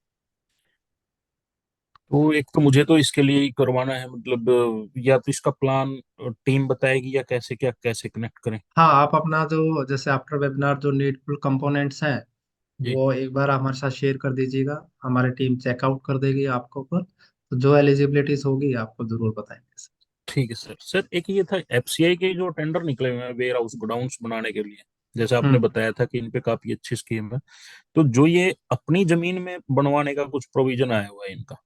तो एक तो मुझे तो इसके लिए ही करवाना है, मतलब या तो इसका प्लान टीम बताएगी या कैसे, क्या कैसे कनेक्ट करें? हाँ, आप अपना जो जैसे आफ्टर वेबिनार जो नीडफुल कंपोनेंट्स हैं जी। वो एक बार हमारे साथ शेयर कर दीजिएगा, हमारी टीम चेकआउट कर देगी आपको ऊपर, तो जो एलिजिबिलिटीज होगी आपको जरूर बताएंगे सर। ठीक है सर। सर एक ये था FCI के जो टेंडर निकले हुए हैं वेयर हाउस गोडाउंस बनाने के लिए, जैसे आपने हम्म। बताया था कि इन पे काफी अच्छी स्कीम है। तो जो ये अपनी जमीन में बनवाने का कुछ प्रोविजन आया हुआ है इनका?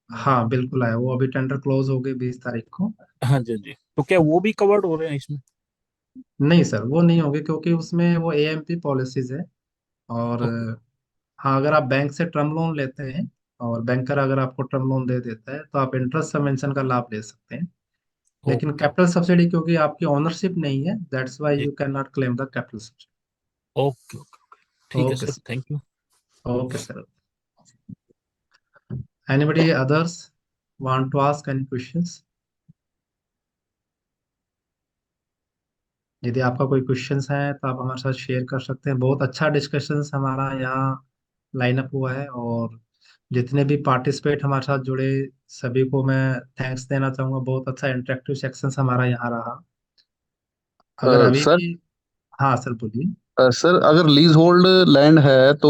हाँ बिल्कुल है, वो अभी टेंडर क्लोज हो गए 20 तारीख को। हाँ जी, हाँ जी। तो क्या वो भी कवर्ड हो रहे हैं इसमें? नहीं सर, वो नहीं होंगे, क्योंकि उसमें वो AMP पॉलिसीज है। और ओके। हाँ, अगर आप बैंक से टर्म लोन लेते हैं और बैंकर अगर आपको टर्म लोन दे देता है तो आप इंटरेस्ट सबवेंशन का लाभ ले सकते हैं। लेकिन ओके। कैपिटल सब्सिडी क्योंकि आपकी ओनरशिप नहीं है, दैट्स व्हाई जी। You can not claim the capital subsidy. Okay okay okay. ठीक है okay sir, sir. Thank you. Okay sir. Anybody others want to ask any questions? यदि आपका कोई क्वेश्चंस है तो आप हमारे साथ शेयर कर सकते हैं। बहुत अच्छा डिस्कशंस हमारा यहाँ लाइन अप हुआ है, और जितने भी पार्टिसिपेट हमारे साथ जुड़े सभी को मैं थैंक्स देना चाहूँगा। बहुत अच्छा इंटरेक्टिव सेक्शंस हमारा यहाँ रहा। अगर अभी सर भी। हाँ सर, बोलिए। सर अगर लीज होल्ड लैंड है तो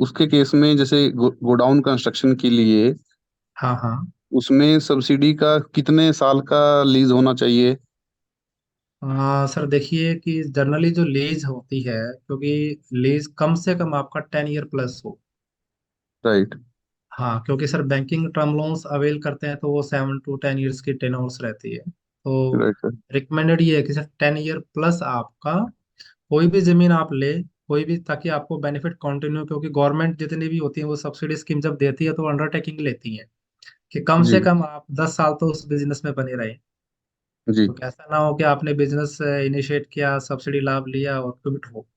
उसके केस में जैसे गोडाउन कंस्ट्रक्शन के लिए हाँ हाँ। उसमें सब्सिडी का कितने साल का लीज होना चाहिए? सर देखिए कि जनरली जो लीज होती है, क्योंकि लीज कम से कम आपका 10 ईयर प्लस हो। राइट। हाँ, क्योंकि sir banking term loans avail करते हैं तो वो 7 to 10 ईयर्स की टेन्योर्स रहती है, तो राइट सर। रिकमेंडेड ये है कि सर 10 ईयर प्लस आपका कोई भी जमीन आप ले, कोई भी, ताकि आपको बेनिफिट कंटिन्यू, क्योंकि गवर्नमेंट जितनी भी होती है वो सब्सिडी स्कीम जब देती है तो अंडरटेकिंग लेती है कि कम से जी। कम आप 10 साल तो उस बिजनेस में बने रहे। जी। तो ऐसा ना हो कि आपने बिजनेस इनिशिएट किया, सब्सिडी लाभ लिया और क्विट हो।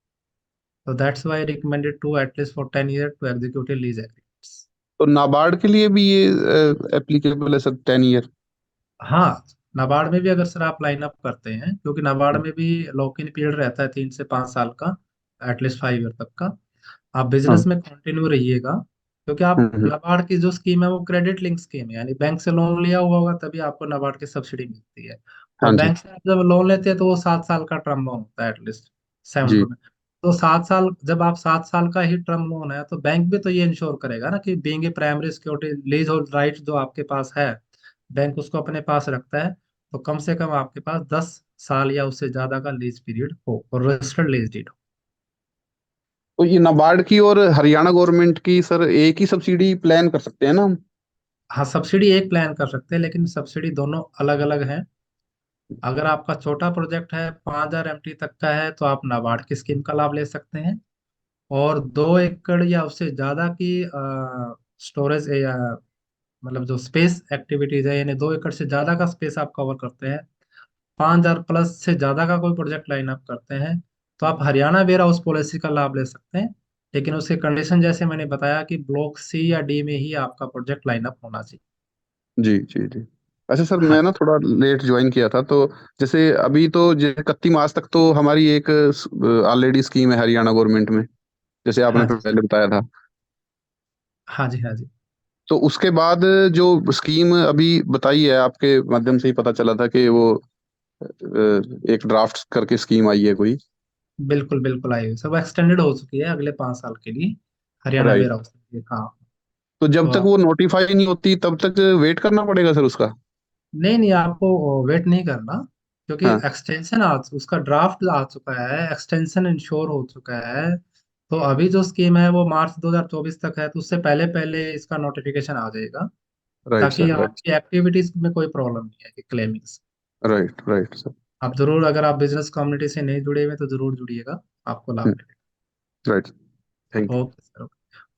तो that's why recommended to at least for 10 year to executive lease agreements. तो नाबार्ड के लिए भी ये एप्लीकेबल है सर, 10 ईयर? हाँ, नाबार्ड में भी अगर सर आप लाइन अप करते हैं, क्योंकि नाबार्ड में भी लॉक इन पीरियड रहता है 3 से 5 साल का, एटलीस्ट 5 ईयर तक का। आप बिजनेस हाँ। में कंटिन्यू रहिएगा, क्योंकि आप हम्म। नाबार्ड की जो स्कीम है वो क्रेडिट लिंक स्कीम है, यानी बैंक से लोन लिया हुआ होगा तभी आपको नाबार्ड की सब्सिडी मिलती है। और हाँ जी। बैंक से आप जब लोन लेते हैं तो वो 7 साल का टर्म लोन होता है, एटलीस्ट 7 जी। टू। तो 7 साल, जब आप 7 साल का ही टर्म लोन है तो बैंक भी तो ये इंश्योर करेगा ना कि being a primary security lease hold right जो आपके पास है, बैंक उसको अपने पास रखता है। तो कम से कम आपके पास 10 साल या उससे ज्यादा का लीज पीरियड हो और रजिस्टर्ड लीज डीड हो। तो ये नाबार्ड की और हरियाणा गवर्नमेंट की सर एक ही सब्सिडी प्लान कर सकते हैं ना हम? हाँ, सब्सिडी एक प्लान कर सकते हैं, लेकिन सब्सिडी दोनों अलग अलग हैं। अगर आपका छोटा प्रोजेक्ट है, 5,000 MT तक का है, तो आप नाबार्ड की स्कीम का लाभ ले सकते हैं। और 2 एकड़ या उससे ज्यादा की स्टोरेज या मतलब जो स्पेस एक्टिविटीज है, यानी 2 एकड़ से ज्यादा का स्पेस आप कवर करते हैं, 5,000 प्लस से ज्यादा का कोई प्रोजेक्ट लाइन अप करते हैं, तो आप हरियाणा वेयर हाउस पॉलिसी का लाभ ले सकते हैं। लेकिन उसके कंडीशन जैसे मैंने बताया कि ब्लॉक सी या डी में ही आपका प्रोजेक्ट लाइन अप होना चाहिए। जी जी जी। अच्छा सर, हाँ मैं ना थोड़ा लेट ज्वाइन किया था, तो जैसे अभी तो 31 मार्च तक तो हमारी एक ऑलरेडी स्कीम है हरियाणा गवर्नमेंट में, जैसे आपने हाँ जी। पहले बताया था। हाँ जी। हाँ जी। तो उसके बाद जो स्कीम अभी बताई है, आपके माध्यम से ही पता चला था कि वो एक ड्राफ्ट करके स्कीम आई है कोई। बिल्कुल बिल्कुल आई हुई सब एक्सटेंडेड हो चुकी है अगले 5 साल के लिए, हरियाणा राइट। वेयर हाउस के लिए। हाँ। तो जब तो तक वो नोटिफाई नहीं होती तब तक वेट करना पड़ेगा सर उसका? नहीं नहीं, आपको वेट नहीं करना, क्योंकि हाँ। एक्सटेंशन उसका ड्राफ्ट आ चुका है, एक्सटेंशन इंश्योर हो चुका है। तो अभी जो स्कीम है वो मार्च 2024 तक है, तो उससे पहले पहले इसका नोटिफिकेशन आ जाएगा, राइट ताकि सर, राइट। आपकी एक्टिविटीज में कोई प्रॉब्लम नहीं है क्लेमिंग से। Right right sir. आप जरूर, अगर आप बिजनेस कम्युनिटी से नहीं जुड़े हुए तो जरूर जुड़िएगा, आपको लाभ मिलेगा। Right. Thank you. Okay sir.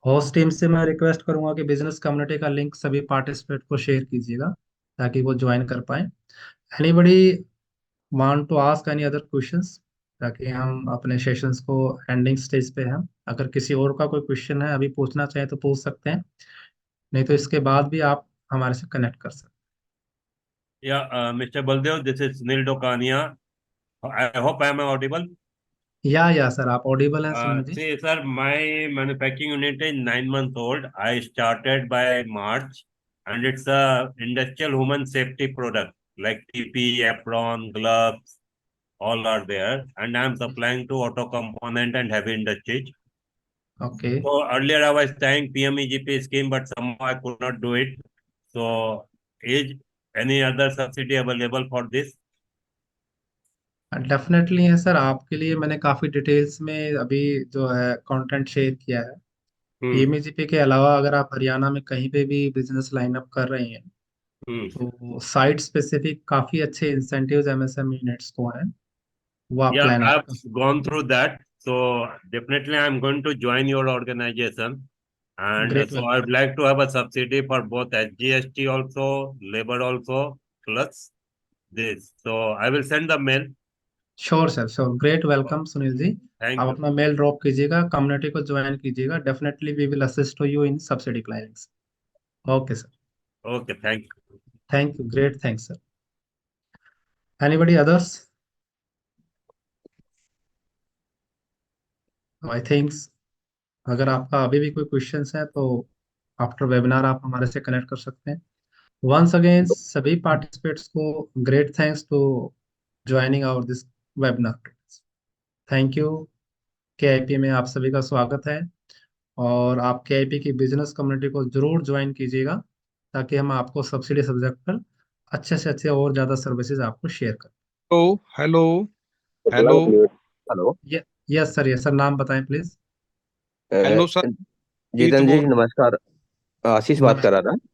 Host team से मैं रिक्वेस्ट करूंगा कि बिजनेस कम्युनिटी का लिंक सभी पार्टिसिपेट को शेयर कीजिएगा, ताकि वो ज्वाइन कर पाए। Anybody want to ask any other questions, ताकि हम अपने सेशंस को एंडिंग स्टेज पे हैं। अगर किसी और का कोई क्वेश्चन है अभी पूछना चाहें तो पूछ सकते हैं, नहीं तो इसके बाद भी आप हमारे से कनेक्ट कर सकते Yeah, Mr. Baldev, this is Sunil Dokania. I hope I am audible. हैं। या सर, आप ऑडिबल हैं Sunil ji. See, sir, my manufacturing unit is 9 months old. I started by March, and it's a industrial human safety product like TP, apron, gloves, all are there. And I'm supplying to auto component and heavy industries. Okay. So earlier I was trying PMEGP scheme, but somehow I could not do it. So is any other subsidy available for this? Definitely है सर, आपके लिए मैंने काफ़ी डिटेल्स में अभी जो है कंटेंट शेयर किया है। Hmm. पीएमईजीपी के अलावा अगर आप हरियाणा में कहीं पे भी बिजनेस लाइन अप कर रहे हैं, Hmm. तो साइट स्पेसिफिक काफ़ी अच्छे इंसेंटिव्स एमएसएमई यूनिट्स को हैं, वो आप Yeah, प्लान अप I've कर सकते gone through that. So definitely I'm going to join your organization. हैं। And great so I'd welcome. like to have a subsidy for both SGST also, labor also, plus this. So I will send the mail. Sure sir, sure, great welcome Sunil ji. Thank आप you. अपना मेल ड्रॉप कीजिएगा, कम्युनिटी को ज्वाइन कीजिएगा, definitely we will assist you in subsidy plannings. Okay sir. Okay, thank you. Thank you, great, thanks sir. Anybody others? I thinks अगर आपका अभी भी कोई क्वेश्चंस है तो आफ्टर वेबिनार आप हमारे से कनेक्ट कर सकते हैं। वंस अगेन सभी पार्टिसिपेट्स को great thanks to joining our this webinar. Thank you. KIP में आप सभी का स्वागत है, और आप केआईपी की बिजनेस कम्युनिटी को जरूर ज्वाइन कीजिएगा, ताकि हम आपको सब्सिडी सब्जेक्ट पर अच्छे से अच्छे और ज़्यादा सर्विसेज आपको शेयर करें। Hello hello hello. ये यस सर, यस सर, नाम बताएं प्लीज। हेलो सर, जीत जितेंद्र बोल जी नमस्कार। आशीष बात कर रहा नमस्कार।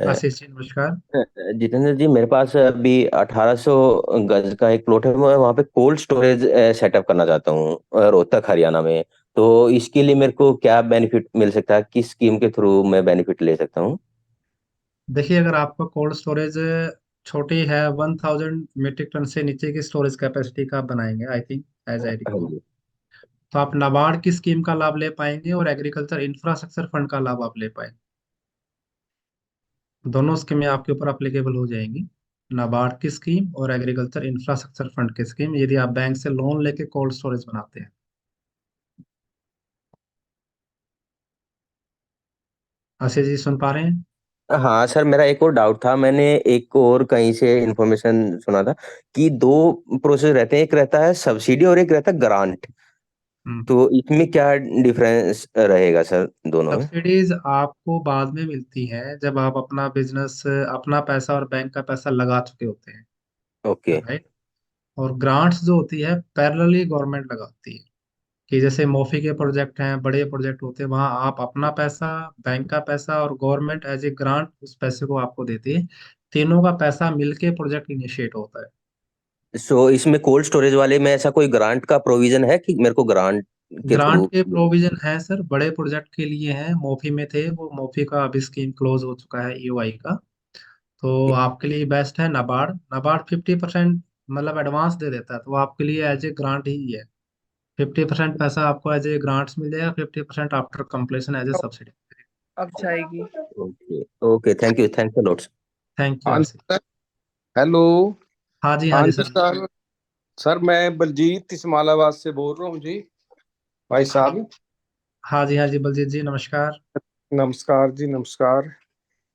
था। आशीष जी नमस्कार। जितेंद्र जी, मेरे पास अभी 1800 गज का एक प्लॉट है। मैं वहाँ पे कोल्ड स्टोरेज सेटअप करना चाहता हूँ, रोहतक हरियाणा में। तो इसके लिए मेरे को क्या बेनिफिट मिल सकता है, किस स्कीम के थ्रू मैं बेनिफिट ले सकता हूँ? देखिए, अगर आपका कोल्ड स्टोरेज छोटी है, 1,000 मीट्रिक टन से नीचे की स्टोरेज कैपेसिटी का आप बनाएंगे, आई थिंक एज आई हाँ रिकॉल, जी। तो आप नाबार्ड की स्कीम का लाभ ले पाएंगे और एग्रीकल्चर इंफ्रास्ट्रक्चर फंड का लाभ आप ले पाएंगे। दोनों स्कीमें आपके ऊपर अप्लीकेबल हो जाएंगी, नाबार्ड की स्कीम और एग्रीकल्चर इंफ्रास्ट्रक्चर फंड की स्कीम, यदि आप बैंक से लोन लेके कोल्ड स्टोरेज बनाते हैं। आशीष जी सुन पा रहे हैं? हाँ सर, मेरा एक और डाउट था। मैंने एक और कहीं से इंफॉर्मेशन सुना था कि दो प्रोसेस रहते हैं, एक रहता है सब्सिडी और एक रहता है ग्रांट। हम्म। तो इसमें क्या डिफरेंस रहेगा सर दोनों में? सब्सिडीज आपको बाद में मिलती हैं, जब आप अपना बिजनेस, अपना पैसा और बैंक का पैसा लगा चुके होते हैं, ओके। राइट। और ग्रांट्स जो होती है पैरेलली गवर्नमेंट लगाती है, कि जैसे मोफी के प्रोजेक्ट हैं, बड़े प्रोजेक्ट होते हैं, वहाँ आप अपना पैसा, बैंक का पैसा और गवर्नमेंट एज ए ग्रांट उस पैसे को आपको देती है, तीनों का पैसा मिलके प्रोजेक्ट इनिशिएट होता है। सो इसमें कोल्ड स्टोरेज वाले में ऐसा कोई ग्रांट का प्रोविजन है कि मेरे को ग्रांट के ग्रांट थ्रू? के प्रोविजन है सर, बड़े प्रोजेक्ट के लिए हैं। मोफी में थे वो, मोफी का अभी स्कीम क्लोज हो चुका है ईओआई का। तो आपके लिए बेस्ट है नाबार्ड। नाबार्ड 50% मतलब एडवांस दे देता है, तो आपके लिए एज ए ग्रांट ही है। 50% पैसा आपको एज ए ग्रांट्स मिल जाएगा, 50% after completion as a subsidy. अब जाएगी। Okay okay, thank you lot. Thank you हाँ जी आसिफ। सर। हेलो। हाँ जी, हाँ हाँ जी जी सर। सर। सर मैं बलजीत इस्माइलाबाद से बोल रहा हूँ जी, भाई साहब। हाँ जी, हाँ जी बलजीत जी, नमस्कार। नमस्कार जी, नमस्कार।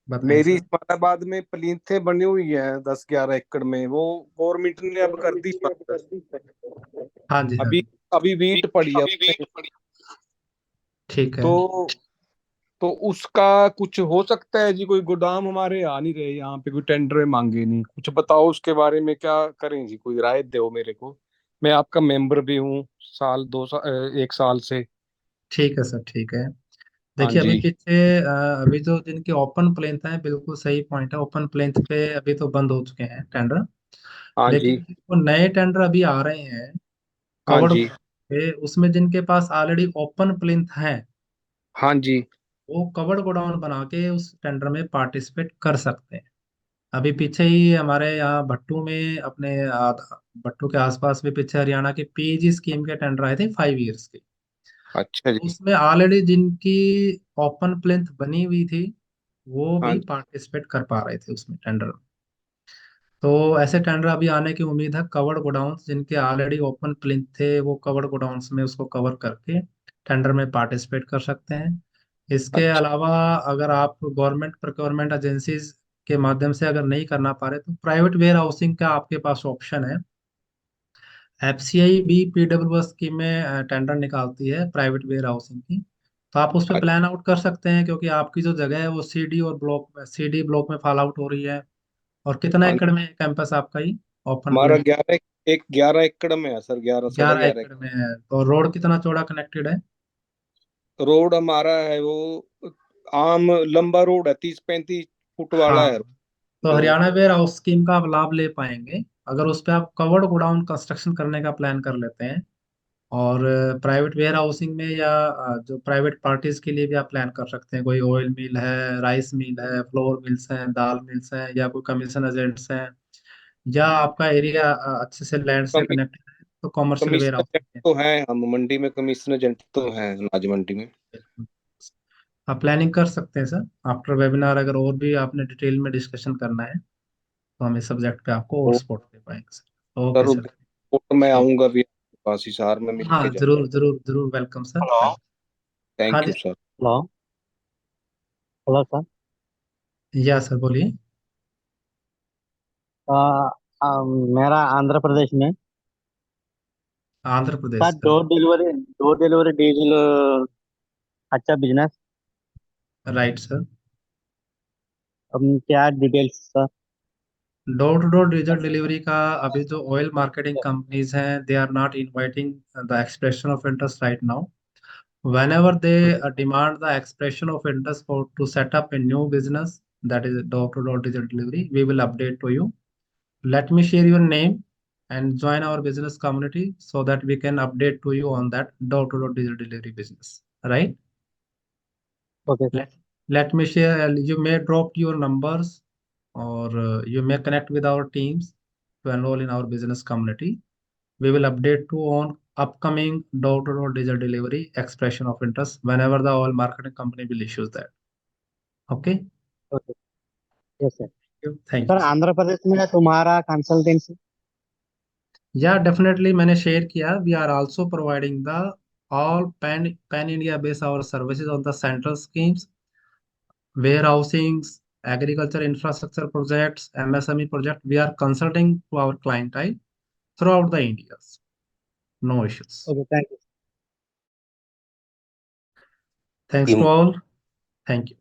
बताएं मेरी सर। इस्माइलाबाद में प्लीथें बनी हुई हैं 10-11 एकड़ में, वो गवर्नमेंट ने अब कर दी बंद। हाँ जी, हाँ अभी जी। अभी वीट पड़ी है उसमें। ठीक है। तो तो उसका कुछ हो सकता है जी? कोई गोदाम हमारे आ नहीं रहे यहाँ पे, कोई टेंडर मांगे नहीं, कुछ बताओ उसके बारे में, क्या करें जी? कोई राय दो मेरे को। मैं आपका मेंबर भी हूँ, साल 2 साल 1 साल से। ठीक है सर, ठीक है। हाँ देखिए अभी जी। पीछे अभी जो जिनके ओपन प्लेन्थ हैं, बिल्कुल सही पॉइंट है, ओपन प्लेन्थ पे अभी तो बंद हो चुके हैं टेंडर। हाँ जी। लेकिन जो नए टेंडर अभी आ रहे हैं हाँ कवर्ड जी। पे, उसमें जिनके पास ऑलरेडी ओपन प्लेन्थ है, हाँ जी। वो कवर्ड गोडाउन बना के उस टेंडर में पार्टिसिपेट कर सकते हैं। अभी पीछे ही हमारे यहाँ भट्टू में अपने भट्टू के आसपास भी पीछे हरियाणा की पीएजी स्कीम के टेंडर आए थे 5 ईयर्स के। अच्छा तो जी। उसमें ऑलरेडी जिनकी ओपन प्लेन्थ बनी हुई थी, वो हाँ भी जी। पार्टिसिपेट कर पा रहे थे उसमें टेंडर में। तो ऐसे टेंडर अभी आने की उम्मीद है। कवर्ड गोडाउंस जिनके ऑलरेडी ओपन प्लेन्थ थे, वो कवर्ड गोडाउंस में उसको कवर करके टेंडर में पार्टिसिपेट कर सकते हैं। इसके अच्छा। अलावा अगर आप गवर्नमेंट प्रोक्योरमेंट एजेंसीज के माध्यम से अगर नहीं करना पा रहे, तो प्राइवेट वेयर हाउसिंग का आपके पास ऑप्शन है। एफसीआई भी पीडब्ल्यूएस स्कीम में टेंडर निकालती है प्राइवेट वेयर हाउसिंग की। तो आप उस पर प्लान आउट कर सकते हैं, क्योंकि आपकी जो जगह है वो सीडी ब्लॉक में फॉल आउट हो रही है। और कितना हाँ, एकड़ में कैंपस आपका ही ओपन हमारा प्लेन? 11 एकड़ में है सर, 11 साढ़े 11 11 एकड़ में है। तो रोड कितना चौड़ा कनेक्टेड है? रोड हमारा है वो आम लंबा रोड है, 30-35 फुट वाला हाँ, है तो जो। हरियाणा वेयर हाउस स्कीम का आप लाभ ले पाएंगे अगर उस पर आप कवर्ड गोडाउन कंस्ट्रक्शन करने का प्लान कर लेते हैं। और प्राइवेट वेयर हाउसिंग में या जो प्राइवेट पार्टीज के लिए भी आप प्लान कर सकते हैं। कोई ऑयल मिल है, राइस मिल है, फ्लोर मिल्स हैं, दाल मिल्स हैं, या कोई कमीशन एजेंट्स हैं, या आपका एरिया अच्छे से लैंड से कमी कनेक्टेड है, तो commercial ware commission agent housing तो है, हम मंडी में कमीशन एजेंट तो है, अनाज मंडी में। है। आप प्लानिंग कर सकते हैं सर। आफ्टर वेबिनार अगर और भी आपने डिटेल में डिस्कशन करना है, तो हम इस सब्जेक्ट पे आपको और तो सपोर्ट दे पाएंगे सर। Okay sir sir. तो मैं ठीक। आऊंगा भी आपके पास, हिसार में मिल हाँ, के जाऊँ। जरूर जरूर जरूर, वेलकम सर, हेलो। वेलकम। हाँ थैंक जी। You sir. Hello. Hello sir. Yeah sir बोलिए। आ, मेरा आंध्र प्रदेश में आंध्र सर प्रदेश का? डोर डिलीवरी डीजल अच्छा बिजनेस। Right sir. क्या details sir? Door to door diesel delivery का अभी जो ऑयल मार्केटिंग कंपनीज हैं, they are not inviting the expression of interest right now. Whenever they demand the expression of interest for to set up a new business, that is door to door digital delivery, we will update to you. Let me share your name and join our business community so that we can update to you on that door to door digital delivery business. Right? Okay sir. Let me share. You may drop your numbers, or you may connect with our teams to enroll in our business community. We will update you on upcoming door to door digital delivery expression of interest whenever the all marketing company will issue that. Okay? Okay. Yes sir. Thank sir you. Andhra Pradesh में है तुम्हारा कंसल्टेंसी? Yeah, definitely मैंने शेयर किया। We are also providing the all pan India based our services on the central schemes, warehousings, agriculture infrastructure projects, MSME project. We are consulting to our clientele throughout the India. No issues. Okay, thank Thanks to team all. Thank you.